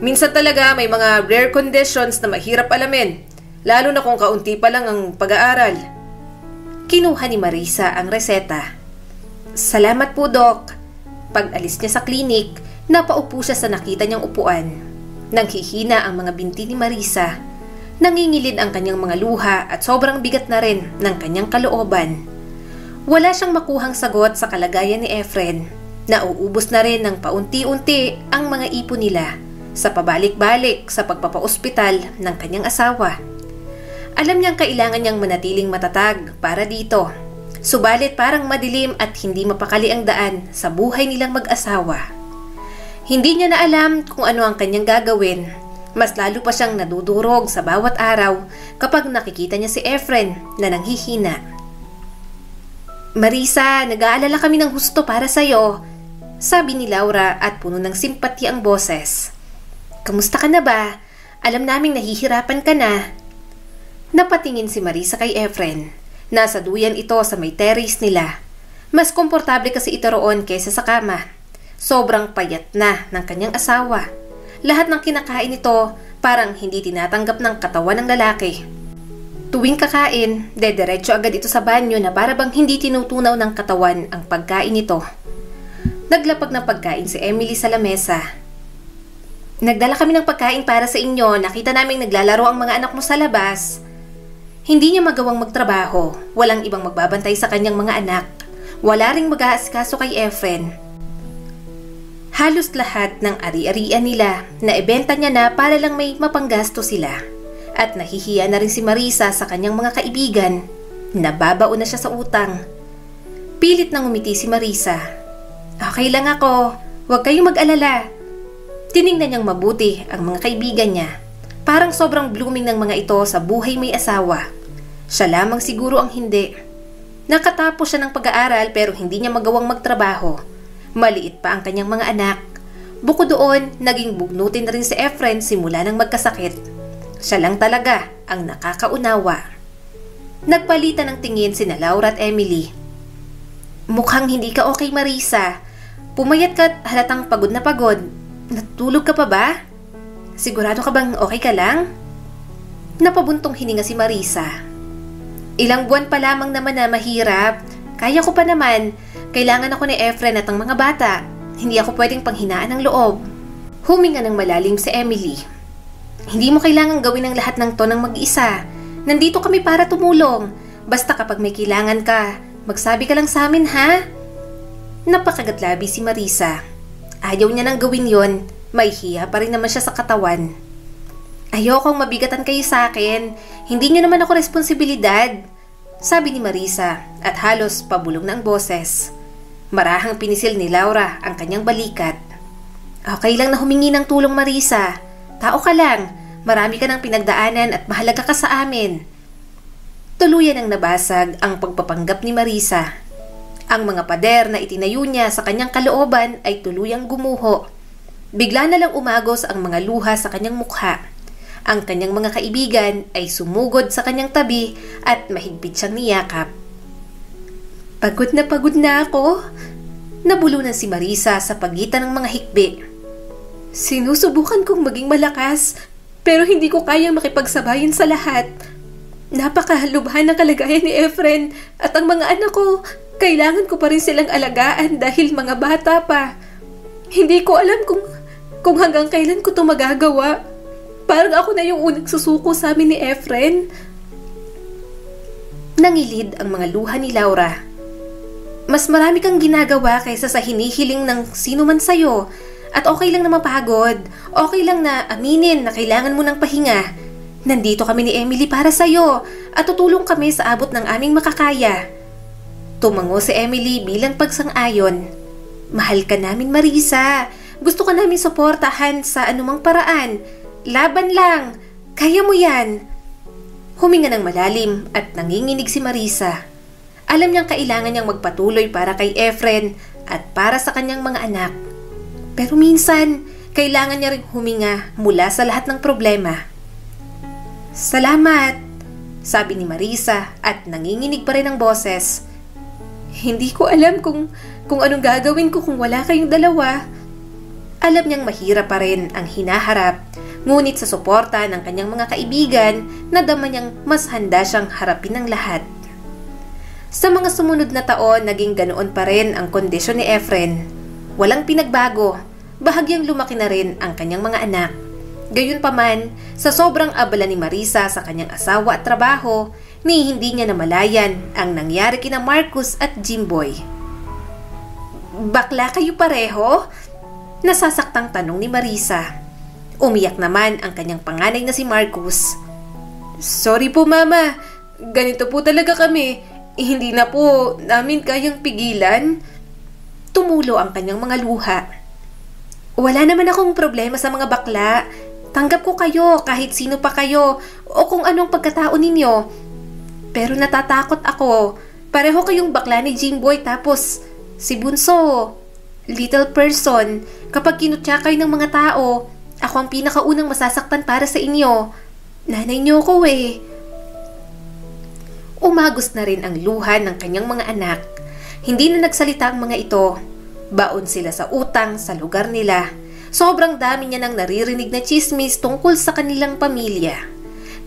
Minsan talaga may mga rare conditions na mahirap alamin, lalo na kung kaunti pa lang ang pag-aaral. Kinuha ni Marisa ang reseta. Salamat po, Doc. Pag-alis niya sa klinik, napaupo siya sa nakita niyang upuan. Nanghihina ang mga binti ni Marisa. Nangingilid ang kanyang mga luha at sobrang bigat na rin ng kanyang kalooban. Wala siyang makuhang sagot sa kalagayan ni Efren. Nauubos na rin ng paunti-unti ang mga ipon nila sa pabalik-balik sa pagpapaospital ng kanyang asawa. Alam niyang kailangan niyang manatiling matatag para dito. Subalit parang madilim at hindi mapakali ang daan sa buhay nilang mag-asawa. Hindi niya na alam kung ano ang kanyang gagawin. Mas lalo pa siyang nadudurog sa bawat araw kapag nakikita niya si Efren na nanghihina. Marisa, nag-aalala kami ng husto para sa'yo, sabi ni Laura at puno ng simpatya ang boses. Kamusta ka na ba? Alam naming nahihirapan ka na. Napatingin si Marisa kay Efren. Nasa duyan ito sa may terrace nila. Mas komportable kasi ito roon kaysa sa kama. Sobrang payat na ng kanyang asawa. Lahat ng kinakain nito parang hindi tinatanggap ng katawan ng lalaki. Tuwing kakain, dediretso agad ito sa banyo na para bang hindi tinutunaw ng katawan ang pagkain nito. Naglapag ng pagkain si Emily sa lamesa. Nagdala kami ng pagkain para sa inyo. Nakita naming naglalaro ang mga anak mo sa labas. Hindi niya magawang magtrabaho. Walang ibang magbabantay sa kanyang mga anak. Wala ring mag-aasikaso kay Efren. Halos lahat ng ari-arian nila na ibenta niya na para lang may mapanggasto sila. At nahihiya na rin si Marisa sa kanyang mga kaibigan. Nababaon na siya sa utang. Pilit nang umiti si Marisa. Okay lang ako. Huwag kayong mag-alala. Tiningnan niyang mabuti ang mga kaibigan niya. Parang sobrang blooming ng mga ito sa buhay may asawa. Siya lamang siguro ang hindi. Nakatapos siya ng pag-aaral pero hindi niya magawang magtrabaho. Maliit pa ang kanyang mga anak. Bukod doon, naging bugnutin na rin si Efren simula nang magkasakit. Siya lang talaga ang nakakaunawa. Nagpalitan ng tingin sina Laura at Emily. Mukhang hindi ka okay, Marisa. Pumayat ka at halatang pagod na pagod. Natulog ka pa ba? Sigurado ka bang okay ka lang? Napabuntong hininga si Marisa. Ilang buwan pa lamang naman na mahirap. Kaya ko pa naman. Kailangan ako ni Efren at ang mga bata. Hindi ako pwedeng panghinaan ng loob. Huminga ng malalim si Emily. Hindi mo kailangang gawin ang lahat ng to ng mag-isa. Nandito kami para tumulong. Basta kapag may kailangan ka, magsabi ka lang sa amin, ha? Napakagatlabi si Marisa. Ayaw niya nang gawin yon. May hiya pa rin naman siya sa katawan. Ayokong mabigatan kayo sa akin. Hindi niyo naman ako responsibilidad, sabi ni Marisa at halos pabulong na ang boses. Marahang pinisil ni Laura ang kanyang balikat. Okay lang na humingi ng tulong, Marisa. Tao ka lang. Marami ka ng pinagdaanan at mahalaga ka sa amin. Tuluyan ang nabasag ang pagpapanggap ni Marisa. Ang mga pader na itinayo niya sa kanyang kalooban ay tuluyang gumuho. Bigla na lang umagos ang mga luha sa kanyang mukha. Ang kanyang mga kaibigan ay sumugod sa kanyang tabi at mahigpit siyang niyakap. Pagod na ako. Nabulunan si Marisa sa pagitan ng mga hikbi. Sinusubukan kong maging malakas pero hindi ko kayang makipagsabayan sa lahat. Napakahalubhan ng kalagayan ni Efren at ang mga anak ko. Kailangan ko pa rin silang alagaan dahil mga bata pa. Hindi ko alam kung hanggang kailan ko ito magagawa. Parang ako na yung unang susuko sa amin ni Efren. Nangilid ang mga luha ni Laura. Mas marami kang ginagawa kaysa sa hinihiling ng sino man sa'yo. At okay lang na mapagod. Okay lang na aminin na kailangan mo ng pahinga. Nandito kami ni Emily para sa'yo at tutulong kami sa abot ng aming makakaya. Tumango si Emily bilang pagsang-ayon. Mahal ka namin, Marisa. Gusto ka namin suportahan sa anumang paraan. Laban lang. Kaya mo yan. Huminga ng malalim at nanginginig si Marisa. Alam niyang kailangan niyang magpatuloy para kay Efren at para sa kanyang mga anak. Pero minsan, kailangan niya ring huminga mula sa lahat ng problema. Salamat, sabi ni Marisa at nanginginig pa rin ang boses. Hindi ko alam kung anong gagawin ko kung wala kayong dalawa. Alam niyang mahirap pa rin ang hinaharap, ngunit sa suporta ng kanyang mga kaibigan, nadama niyang mas handa siyang harapin ng lahat. Sa mga sumunod na taon, naging ganoon pa rin ang kondisyon ni Efren. Walang pinagbago, bahagyang lumaki na rin ang kanyang mga anak. Gayunpaman, sa sobrang abala ni Marisa sa kanyang asawa at trabaho, ni hindi niya namalayan ang nangyari kina Marcus at Jimboy. Bakla kayo pareho? Nasasaktang tanong ni Marisa. Umiyak naman ang kanyang panganay na si Marcus. Sorry po, Mama. Ganito po talaga kami. Hindi na po namin kayang pigilan. Tumulo ang kanyang mga luha. Wala naman akong problema sa mga bakla. Tanggap ko kayo kahit sino pa kayo o kung anong pagkatao ninyo. Pero natatakot ako. Pareho kayong bakla ni Jimboy tapos si Bunso, little person. Kapag kinutya kayo ng mga tao, ako ang pinakaunang masasaktan para sa inyo. Nanay niyo ko eh. Umagos na rin ang luha ng kanyang mga anak. Hindi na nagsalita ang mga ito. Baon sila sa utang sa lugar nila. Sobrang dami niya nang naririnig na chismis tungkol sa kanilang pamilya.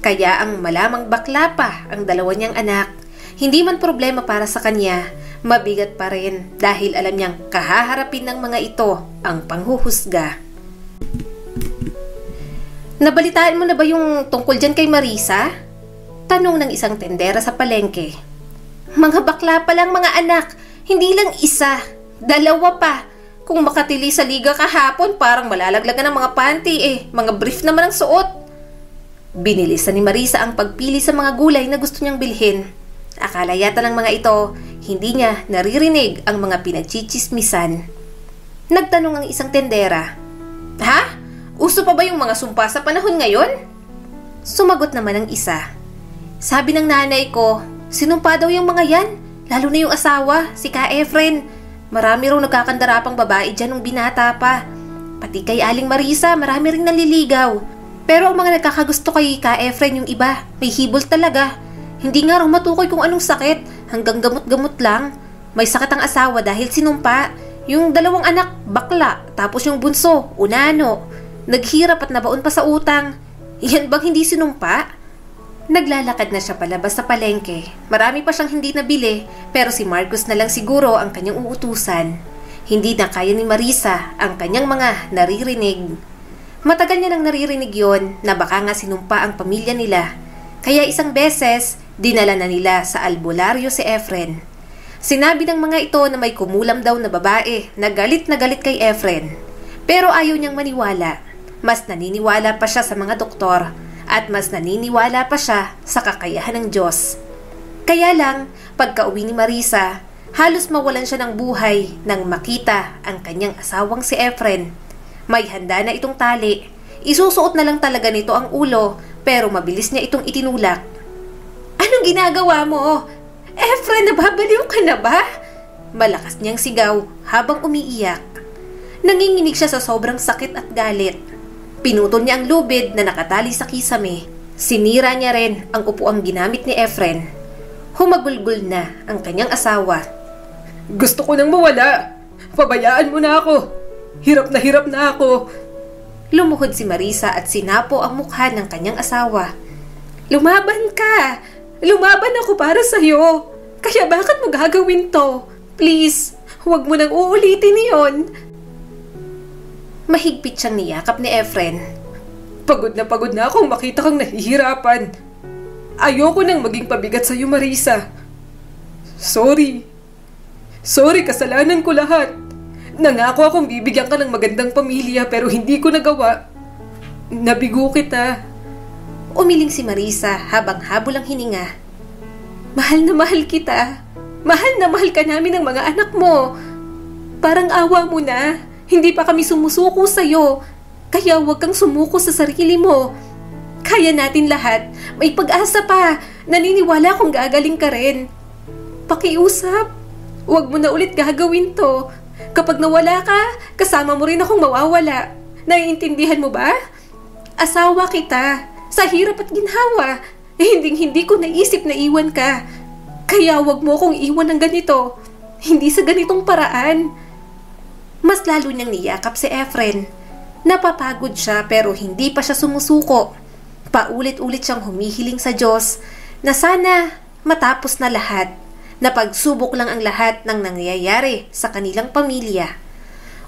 Kaya ang malamang bakla pa ang dalawa niyang anak. Hindi man problema para sa kanya, mabigat pa rin dahil alam niyang kahaharapin ng mga ito ang panghuhusga. Nabalitaan mo na ba yung tungkol dyan kay Marisa? Tanong ng isang tendera sa palengke. Mga bakla pa lang mga anak, hindi lang isa, dalawa pa. Kung makatili sa liga kahapon, parang malalaglagan ng mga panty mga brief naman ang suot. Binilisan ni Marisa ang pagpili sa mga gulay na gusto niyang bilhin. Akala yata ng mga ito, hindi niya naririnig ang mga pinagchichismisan. Nagtanong ang isang tendera, "Ha? Uso pa ba yung mga sumpa sa panahon ngayon?" Sumagot naman ang isa, "Sabi ng nanay ko, sinumpa daw yung mga yan, lalo na yung asawa, si Ka Efren. Marami raw nagkakandarapang babae dyan nung binata pa. Pati kay Aling Marisa, marami ring naliligaw. Pero ang mga nagkakagusto kay Ka Efren yung iba, may hibol talaga. Hindi nga raw matukoy kung anong sakit, hanggang gamot-gamot lang. May sakit ang asawa dahil sinumpa. Yung dalawang anak, bakla, tapos yung bunso, unano. Naghirap at nabaon pa sa utang. Yan bang hindi sinumpa?" Naglalakad na siya palabas sa palengke. Marami pa siyang hindi nabili, pero si Marcos na lang siguro ang kanyang uutusan. Hindi na kaya ni Marisa ang kanyang mga naririnig. Matagal niya nang naririnig yon na baka nga sinumpa ang pamilya nila. Kaya isang beses, dinala na nila sa albularyo si Efren. Sinabi ng mga ito na may kumulam daw na babae na galit kay Efren. Pero ayaw niyang maniwala. Mas naniniwala pa siya sa mga doktor at mas naniniwala pa siya sa kakayahan ng Diyos. Kaya lang, pagka-uwi ni Marisa, halos mawalan siya ng buhay nang makita ang kanyang asawang si Efren. May handa na itong tali. Isusuot na lang talaga nito ang ulo, pero mabilis niya itong itinulak. "Anong ginagawa mo? Efren, nababaliw ka na ba?" Malakas niyang sigaw habang umiiyak. Nanginginig siya sa sobrang sakit at galit. Pinutol niya ang lubid na nakatali sa kisame. Sinira niya rin ang upuang ginamit ni Efren. Humagulgol na ang kanyang asawa. "Gusto ko nang mawala. Pabayaan mo na ako. Hirap na ako." Lumuhod si Marisa at sinapo ang mukha ng kanyang asawa. "Lumaban ka! Lumaban ako para sa'yo. Kaya bakit mo gagawin to? Please, huwag mo nang uulitin yon." Mahigpit siyang niyakap ni Efren. Pagod na akong makita kang nahihirapan. Ayoko nang maging pabigat sa'yo, Marisa. Sorry, kasalanan ko lahat. Nangako akong bibigyan ka ng magandang pamilya pero hindi ko nagawa. Nabigo kita." Umiling si Marisa habang habol ang hininga. Mahal na mahal kita. Mahal na mahal ka namin ng mga anak mo. Parang awa mo na. Hindi pa kami sumusuko sa'yo. Kaya huwag kang sumuko sa sarili mo. Kaya natin lahat. May pag-asa pa. Naniniwala kong gagaling ka rin. Pakiusap. Huwag mo na ulit gagawin to. Kapag nawala ka, kasama mo rin akong mawawala. Naiintindihan mo ba? Asawa kita. Sa hirap at ginhawa. Hindi ko naisip na iwan ka. Kaya huwag mo akong iwan ng ganito. Hindi sa ganitong paraan. Mas lalo niyang niyakap si Efren. Napapagod siya pero hindi pa siya sumusuko. Paulit-ulit siyang humihiling sa Diyos na sana matapos na lahat. Na pagsubok lang ang lahat ng nangyayari sa kanilang pamilya.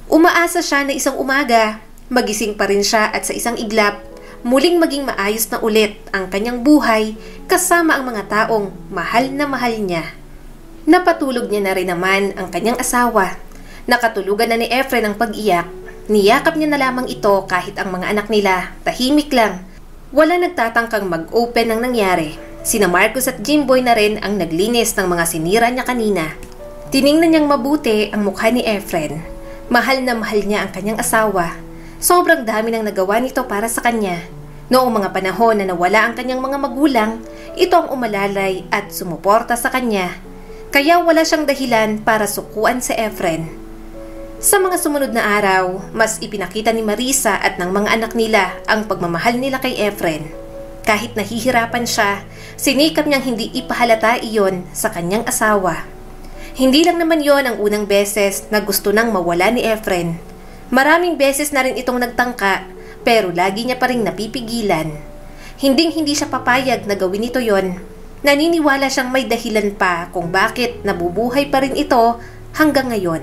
Umaasa siya na isang umaga, magising pa rin siya at sa isang iglap, muling maging maayos na ulit ang kanyang buhay kasama ang mga taong mahal na mahal niya. Napatulog niya na rin naman ang kanyang asawa. Nakatulugan na ni Efren ang pag-iyak. Niyakap niya na lamang ito kahit ang mga anak nila tahimik lang. Wala nagtatangkang mag-open ng nangyari. Sina Marcos at Jimboy na rin ang naglinis ng mga sinira niya kanina. Tiningnan niyang mabuti ang mukha ni Efren. Mahal na mahal niya ang kanyang asawa. Sobrang dami nang nagawa nito para sa kanya. Noong mga panahon na nawala ang kanyang mga magulang, ito ang umalalay at sumuporta sa kanya. kaya wala siyang dahilan para sukuan si Efren. Sa mga sumunod na araw, mas ipinakita ni Marisa at ng mga anak nila ang pagmamahal nila kay Efren. Kahit nahihirapan siya, sinikap niyang hindi ipahalata iyon sa kanyang asawa. Hindi lang naman yon ang unang beses na gusto nang mawala ni Efren. Maraming beses na rin itong nagtangka, pero lagi niya pa rin napipigilan. Hinding-hindi siya papayag na gawin ito yon. Naniniwala siyang may dahilan pa kung bakit nabubuhay pa rin ito hanggang ngayon.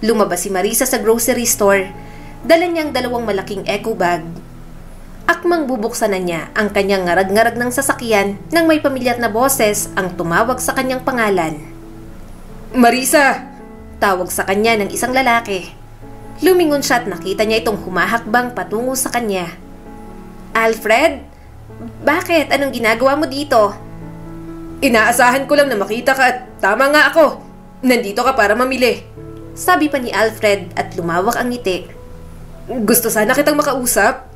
Lumabas si Marisa sa grocery store. Dala niyang 2 malaking eco bag. Akmang bubuksan na niya ang kanyang ngarag-ngarag ng sasakyan nang may pamilyar na boses ang tumawag sa kanyang pangalan. Marisa! Tawag sa kanya ng isang lalaki. Lumingon siya at nakita niya itong humahakbang patungo sa kanya. Alfred? Bakit? Anong ginagawa mo dito? Inaasahan ko lang na makita ka at tama nga ako. Nandito ka para mamili. Sabi pa ni Alfred at lumawak ang ngiti. Gusto sana kitang makausap.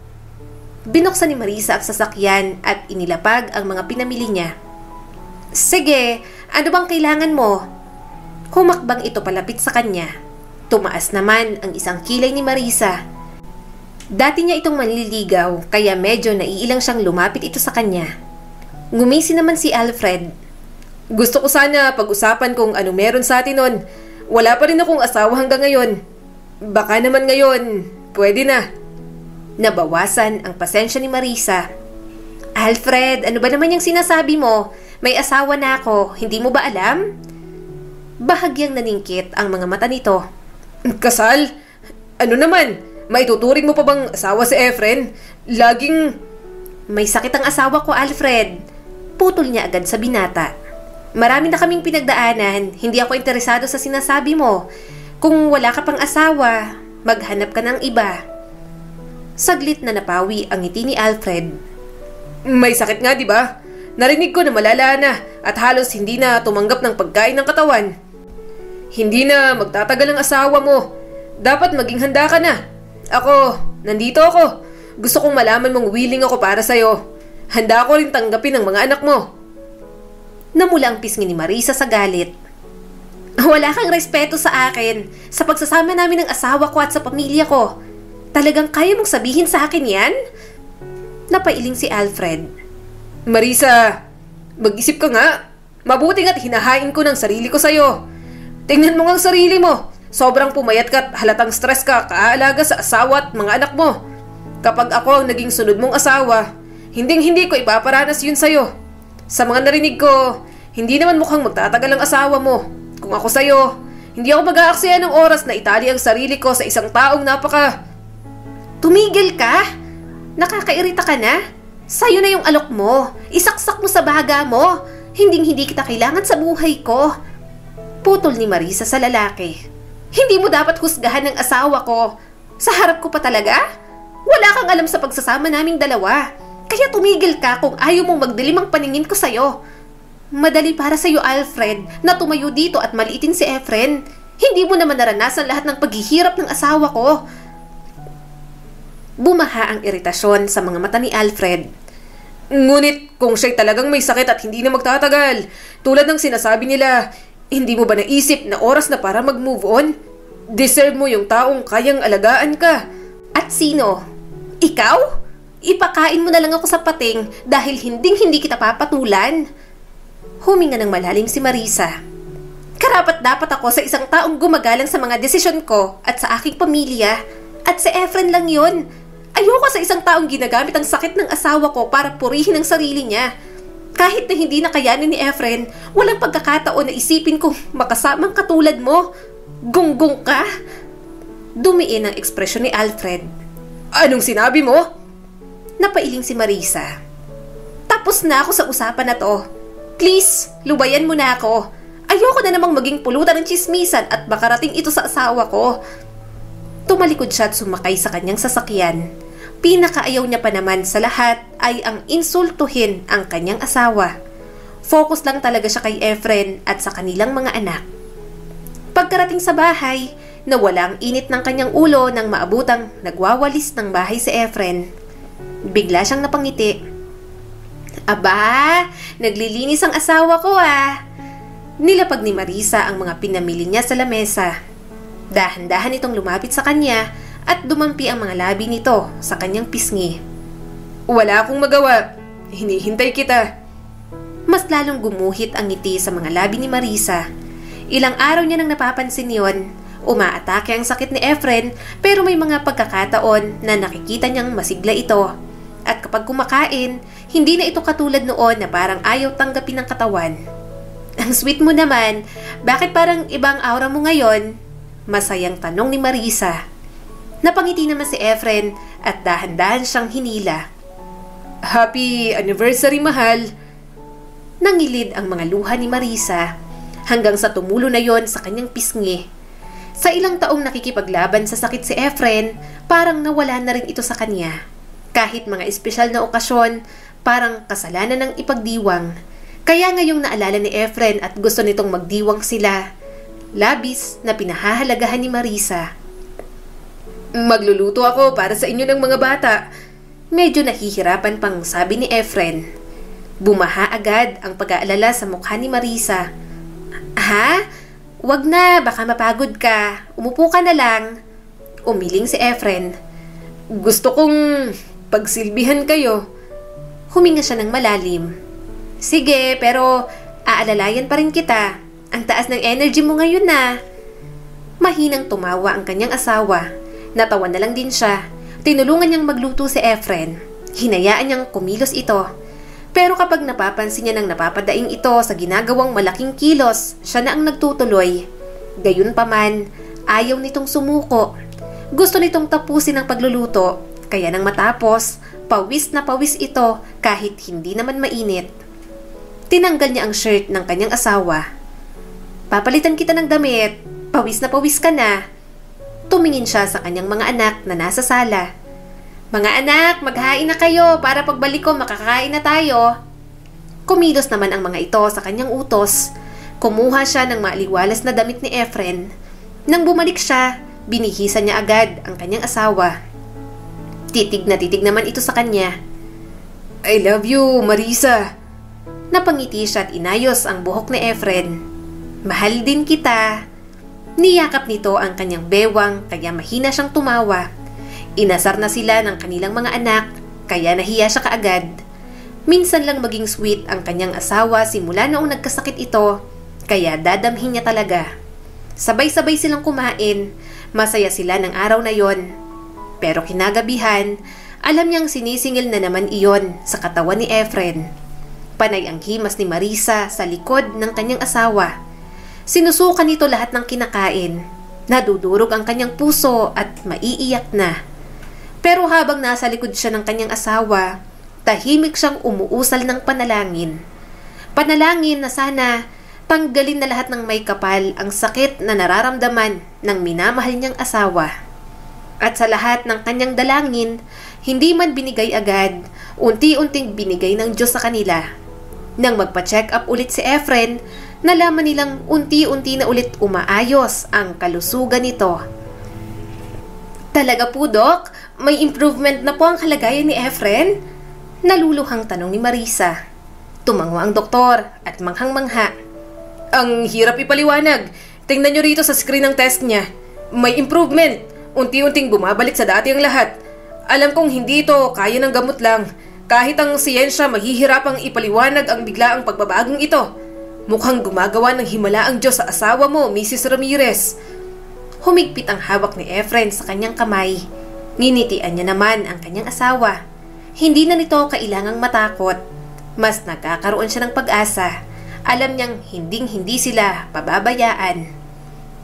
Binuksan ni Marisa ang sasakyan at inilapag ang mga pinamili niya. Sige, ano bang kailangan mo? Humakbang ito palapit sa kanya. Tumaas naman ang isang kilay ni Marisa. Dati niya itong manliligaw kaya medyo naiilang siyang lumapit ito sa kanya. Ngumisi naman si Alfred. Gusto ko sana pag-usapan kung ano meron sa atin nun. Wala pa rin akong asawa hanggang ngayon. Baka naman ngayon, pwede na. Nabawasan ang pasensya ni Marisa. Alfred, ano ba naman yung sinasabi mo? May asawa na ako, hindi mo ba alam? Bahagyang naningkit ang mga mata nito. Kasal? Ano naman? Maituturing mo pa bang asawa si Efren? Laging... May sakit ang asawa ko, Alfred. Putol niya agad sa binata. Marami na kaming pinagdaanan, hindi ako interesado sa sinasabi mo. Kung wala ka pang asawa, maghanap ka ng iba. Saglit na napawi ang ngiti ni Alfred. May sakit nga, di ba? Narinig ko na malala na at halos hindi na tumanggap ng pagkain ng katawan. Hindi na magtatagal ang asawa mo. Dapat maging handa ka na. Ako, nandito ako. Gusto kong malaman mong willing ako para sa'yo. Handa ako rin tanggapin ang mga anak mo. Namula ang pisngi ni Marisa sa galit. Wala kang respeto sa akin, sa pagsasama namin ng asawa ko at sa pamilya ko. Talagang kaya mong sabihin sa akin yan? Napailing si Alfred. Marisa, mag-isip ka nga. Mabuti nga't hinahain ko ng sarili ko sa'yo. Tingnan mo nga ang sarili mo. Sobrang pumayat ka at halatang stress ka kaalaga sa asawa at mga anak mo. Kapag ako ang naging sunod mong asawa, hinding-hindi ko ipaparanas yun sa'yo. Sa mga narinig ko, hindi naman mukhang magtatagal ang asawa mo. Kung ako sa'yo, hindi ako mag-aaksaya ng oras na itali ang sarili ko sa isang taong napaka... Tumigil ka? Nakakairita ka na? Sa'yo na yung alok mo. Isaksak mo sa baga mo. Hinding-hindi kita kailangan sa buhay ko. Putol ni Marisa sa lalaki. Hindi mo dapat husgahan ng asawa ko. Sa harap ko pa talaga? Wala kang alam sa pagsasama naming dalawa. Kaya tumigil ka kung ayaw mong magdilim ang paningin ko sa'yo. Madali para sa'yo, Alfred, na tumayo dito at maliitin si Efren. Hindi mo naman naranasan lahat ng paghihirap ng asawa ko. Bumaha ang iritasyon sa mga mata ni Alfred. Ngunit kung siya'y talagang may sakit at hindi na magtatagal, tulad ng sinasabi nila, hindi mo ba naisip na oras na para mag-move on? Deserve mo yung taong kayang alagaan ka. At sino? Ikaw? Ipakain mo na lang ako sa pating dahil hinding-hindi kita papatulan. Huminga ng malalim si Marisa. Karapat-dapat ako sa isang taong gumagalang sa mga desisyon ko at sa aking pamilya. At si Efren lang yun. Ayoko sa isang taong ginagamit ang sakit ng asawa ko para purihin ang sarili niya. Kahit na hindi nakayanin ni Efren, walang pagkakataon na isipin kong makasamang katulad mo. Gunggong ka? Dumiin ang ekspresyon ni Alfred. Anong sinabi mo? Napailing si Marisa. Tapos na ako sa usapan na to. Please, lubayan mo na ako. Ayoko na namang maging pulutan ng tsismisan at makarating ito sa asawa ko. Tumalikod siya at sumakay sa kanyang sasakyan. Pinakaayaw niya pa naman sa lahat ay ang insultuhin ang kanyang asawa. Focus lang talaga siya kay Efren at sa kanilang mga anak. Pagkarating sa bahay, nawala ang init ng kanyang ulo nang maabutang nagwawalis ng bahay si Efren. Bigla siyang napangiti. Aba, naglilinis ang asawa ko ah. Nilapag ni Marisa ang mga pinamili niya sa lamesa. Dahan-dahan itong lumapit sa kanya at dumampi ang mga labi nito sa kanyang pisngi. Wala akong magawa. Hinihintay kita. Mas lalong gumuhit ang ngiti sa mga labi ni Marisa. Ilang araw niya nang napapansin yon. Umaatake ang sakit ni Efren pero may mga pagkakataon na nakikita niyang masigla ito. At kapag kumakain, hindi na ito katulad noon na parang ayaw tanggapin ng katawan. Ang sweet mo naman, bakit parang ibang aura mo ngayon? Masayang tanong ni Marisa. Napangiti naman si Efren at dahan-dahan siyang hinila. Happy anniversary, mahal. Nangilid ang mga luha ni Marisa hanggang sa tumulo na yon sa kanyang pisngi. Sa ilang taong nakikipaglaban sa sakit si Efren, parang nawala na rin ito sa kanya. Kahit mga espesyal na okasyon, parang kasalanan ng ipagdiwang. Kaya ngayong naalala ni Efren at gusto nitong magdiwang sila, labis na pinahahalagahan ni Marisa. Magluluto ako para sa inyo ng mga bata. Medyo nahihirapan pang sabi ni Efren. Bumaha agad ang pag-aalala sa mukha ni Marisa. Ha? Wag na, baka mapagod ka. Umupo ka na lang. Umiling si Efren. Gusto kong pagsilbihan kayo. Huminga siya ng malalim. Sige, pero aalalayan pa rin kita. Ang taas ng energy mo ngayon na. Mahinang tumawa ang kanyang asawa. Natawa na lang din siya. Tinulungan niyang magluto si Efren. Hinayaan niyang kumilos ito. Pero kapag napapansin niya nang napapadaing ito sa ginagawang malaking kilos, siya na ang nagtutuloy. Gayunpaman, ayaw nitong sumuko. Gusto nitong tapusin ang pagluluto, kaya nang matapos, pawis na pawis ito kahit hindi naman mainit. Tinanggal niya ang shirt ng kanyang asawa. Papalitan kita ng damit, pawis na pawis ka na. Tumingin siya sa kanyang mga anak na nasa sala. Mga anak, maghain na kayo para pagbalik ko makakain na tayo. Kumilos naman ang mga ito sa kanyang utos. Kumuha siya ng maaliwalas na damit ni Efren. Nang bumalik siya, binihisan niya agad ang kanyang asawa. Titig na titig naman ito sa kanya. I love you, Marisa. Napangiti siya at inayos ang buhok ni Efren. Mahal din kita. Niyakap nito ang kanyang bewang kaya mahina siyang tumawa. Inasar na sila ng kanilang mga anak, kaya nahiya siya kaagad. Minsan lang maging sweet ang kanyang asawa simula noong nagkasakit ito, kaya dadamhin niya talaga. Sabay-sabay silang kumain, masaya sila ng araw na yon. Pero kinagabihan, alam niyang sinisingil na naman iyon sa katawan ni Efren. Panay ang himas ni Marisa sa likod ng kanyang asawa. Sinusukan nito lahat ng kinakain. Nadudurog ang kanyang puso at maiiyak na. Pero habang nasa likod siya ng kanyang asawa, tahimik siyang umuusal ng panalangin. Panalangin na sana tanggalin na lahat ng may kapal ang sakit na nararamdaman ng minamahal niyang asawa. At sa lahat ng kanyang dalangin, hindi man binigay agad, unti-unting binigay ng Diyos sa kanila. Nang magpa-check up ulit si Efren, nalaman nilang unti-unti na ulit umaayos ang kalusugan nito. Talaga po, Dok? May improvement na po ang kalagayan ni Efren? Naluluhang tanong ni Marisa. Tumango ang doktor at manghang-mangha. Ang hirap ipaliwanag. Tingnan nyo rito sa screen ng test niya. May improvement. Unti-unting bumabalik sa dati ang lahat. Alam kong hindi ito kaya ng gamot lang. Kahit ang siyensya mahihirapang ipaliwanag ang biglaang pagbabagong ito. Mukhang gumagawa ng himala ang Diyos sa asawa mo, Mrs. Ramirez. Humigpit ang hawak ni Efren sa kanyang kamay. Nginitian niya naman ang kanyang asawa. Hindi na nito kailangang matakot. Mas nagkakaroon siya ng pag-asa. Alam niyang hinding-hindi sila pababayaan.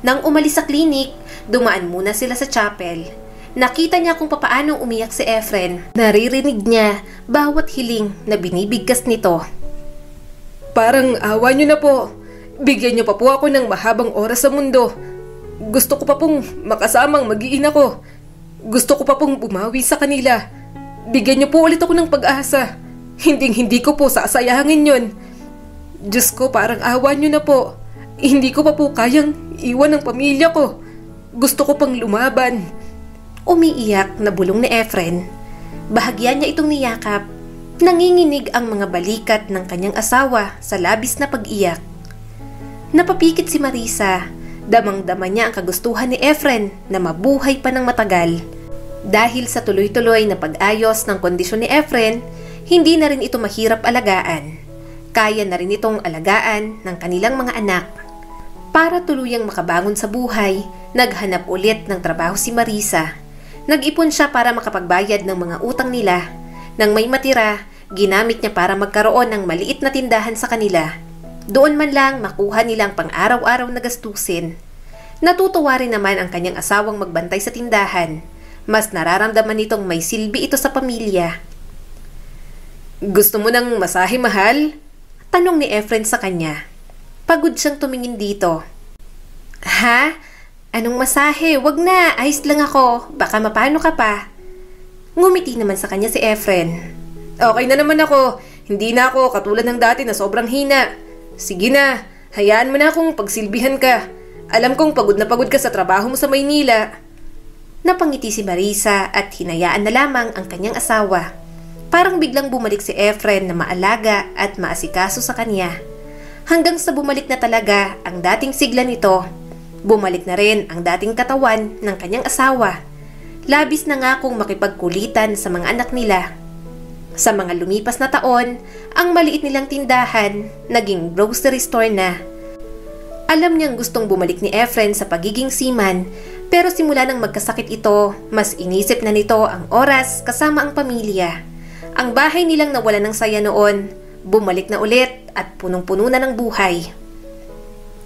Nang umalis sa klinik, dumaan muna sila sa chapel. Nakita niya kung papaanong umiyak si Efren. Naririnig niya bawat hiling na binibigkas nito. Parang awa niyo na po. Bigyan niyo pa po ako ng mahabang oras sa mundo. Gusto ko pa pong makasamang mag-iina ko. Gusto ko pa pong bumawi sa kanila. Bigyan niyo po ulit ako ng pag-asa. Hinding-hindi ko po sasayangin yun. Diyos ko, parang awa niyo na po. Hindi ko pa po kayang iwan ng pamilya ko. Gusto ko pang lumaban. Umiiyak na bulong ni Efren. Bahagyan niya itong niyakap. Nanginginig ang mga balikat ng kanyang asawa sa labis na pag-iyak. Napapikit si Marisa. Damang-dama niya ang kagustuhan ni Efren na mabuhay pa ng matagal. Dahil sa tuloy-tuloy na pag-ayos ng kondisyon ni Efren, hindi na rin ito mahirap alagaan. Kaya na rin itong alagaan ng kanilang mga anak. Para tuluyang makabangon sa buhay, naghanap ulit ng trabaho si Marisa. Nag-ipon siya para makapagbayad ng mga utang nila. Nang may matira, ginamit niya para magkaroon ng maliit na tindahan sa kanila. Doon man lang makuha nilang pang-araw-araw na gastusin. Natutuwa rin naman ang kanyang asawang magbantay sa tindahan. Mas nararamdaman nitong may silbi ito sa pamilya. Gusto mo ng masahe, mahal? Tanong ni Efren sa kanya. Pagod siyang tumingin dito. Ha? Anong masahe? Wag na, ayos lang ako. Baka mapano ka pa. Ngumiti naman sa kanya si Efren. Okay na naman ako. Hindi na ako katulad ng dati na sobrang hina. Sige na, hayaan mo na akong pagsilbihan ka. Alam kong pagod na pagod ka sa trabaho mo sa Maynila. Napangiti si Marisa at hinayaan na lamang ang kanyang asawa. Parang biglang bumalik si Efren na maalaga at maasikaso sa kanya. Hanggang sa bumalik na talaga ang dating sigla nito. Bumalik na rin ang dating katawan ng kanyang asawa. Labis na nga kung makipagkulitan sa mga anak nila. Sa mga lumipas na taon, ang maliit nilang tindahan naging grocery store na. Alam niyang gustong bumalik ni Efren sa pagiging seaman, pero simula nang magkasakit ito, mas inisip na nito ang oras kasama ang pamilya. Ang bahay nilang nawala ng saya noon, bumalik na ulit at punong-puno na ng buhay.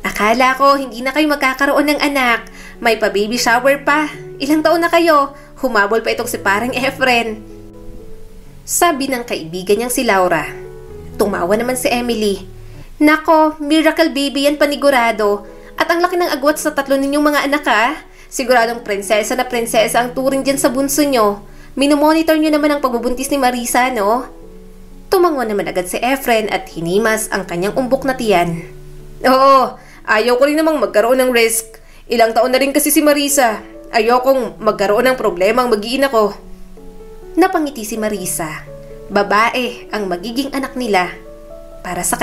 Akala ko hindi na kayo magkakaroon ng anak. May pa-baby shower pa. Ilang taon na kayo? Humabol pa itong si parang Efren. Sabi ng kaibigan niyang si Laura. Tumawa naman si Emily. Nako, miracle baby yan panigurado. At ang laki ng agwat sa tatlo ninyong mga anak ha. Siguradong prinsesa na prinsesa ang turing dyan sa bunso nyo. Minomonitor nyo naman ang pagbubuntis ni Marisa, no? Tumango naman agad si Efren at hinimas ang kanyang umbok na tiyan. Oo, ayaw ko rin namang magkaroon ng risk. Ilang taon na rin kasi si Marisa. Ayaw kong magkaroon ng problema ang mag-iina ko. Napangiti si Marisa. Babae ang magiging anak nila. Para sa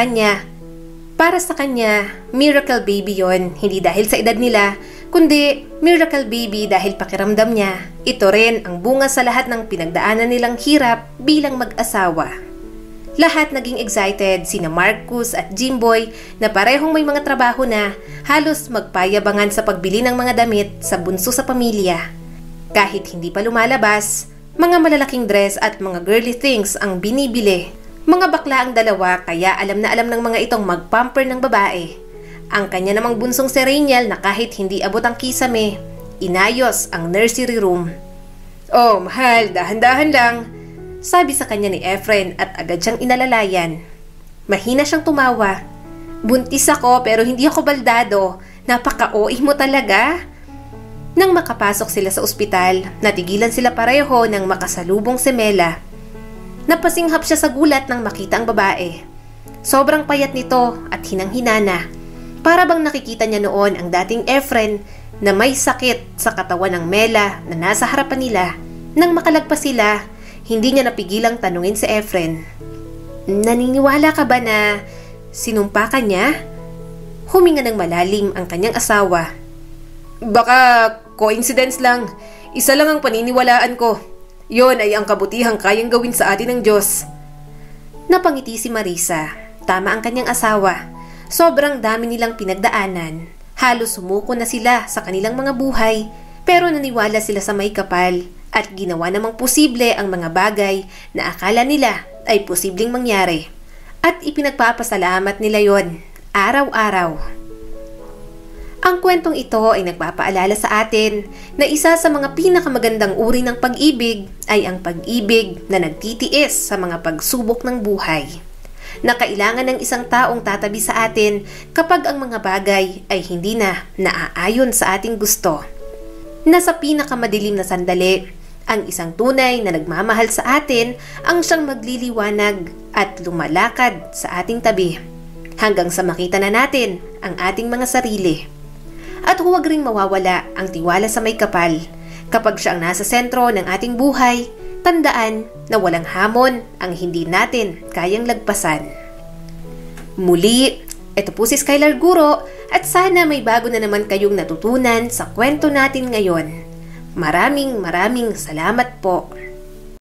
kanya, miracle baby yon, hindi dahil sa edad nila, kundi miracle baby dahil pakiramdam niya, ito rin ang bunga sa lahat ng pinagdaanan nilang hirap bilang mag-asawa. Lahat naging excited sina Marcus at Jimboy na parehong may mga trabaho na, halos magpayabangan sa pagbili ng mga damit sa bunso sa pamilya. Kahit hindi pa lumalabas, mga malalaking dress at mga girly things ang binibili. Mga bakla ang dalawa kaya alam na alam ng mga itong mag-pamper ng babae. Ang kanya namang bunsong si Rainiel na kahit hindi abot ang kisame, inayos ang nursery room. Oh, mahal, dahan-dahan lang. Sabi sa kanya ni Efren at agad siyang inalalayan. Mahina siyang tumawa. Buntis ako pero hindi ako baldado. Napaka-OA mo talaga. Nang makapasok sila sa ospital, natigilan sila pareho nang makasalubong si Mela. Napasinghap siya sa gulat nang makita ang babae. Sobrang payat nito at hinang-hinana. Para bang nakikita niya noon ang dating Efren na may sakit sa katawan ng Mela na nasa harapan nila. Nang makalagpas sila, hindi niya napigilang tanungin si Efren. Naniniwala ka ba na sinumpa ka niya? Huminga ng malalim ang kanyang asawa. Baka coincidence lang. Isa lang ang paniniwalaan ko. Yon ay ang kabutihang kayang gawin sa atin ng Diyos. Napangiti si Marisa. Tama ang kanyang asawa. Sobrang dami nilang pinagdaanan. Halos sumuko na sila sa kanilang mga buhay. Pero naniwala sila sa may kapal at ginawa namang posible ang mga bagay na akala nila ay posibleng mangyari. At ipinagpapasalamat nila yon araw-araw. Ang kwentong ito ay nagpapaalala sa atin na isa sa mga pinakamagandang uri ng pag-ibig ay ang pag-ibig na nagtitiis sa mga pagsubok ng buhay. Na kailangan ng isang taong tatabi sa atin kapag ang mga bagay ay hindi na naaayon sa ating gusto. Nasa pinakamadilim na sandali, ang isang tunay na nagmamahal sa atin ang siyang magliliwanag at lumalakad sa ating tabi hanggang sa makita na natin ang ating mga sarili. At huwag ring mawawala ang tiwala sa may kapal. Kapag siya ang nasa sentro ng ating buhay, tandaan na walang hamon ang hindi natin kayang lagpasan. Muli, ito po si Skylar Guro At sana may bago na naman kayong natutunan sa kwento natin ngayon. Maraming salamat po.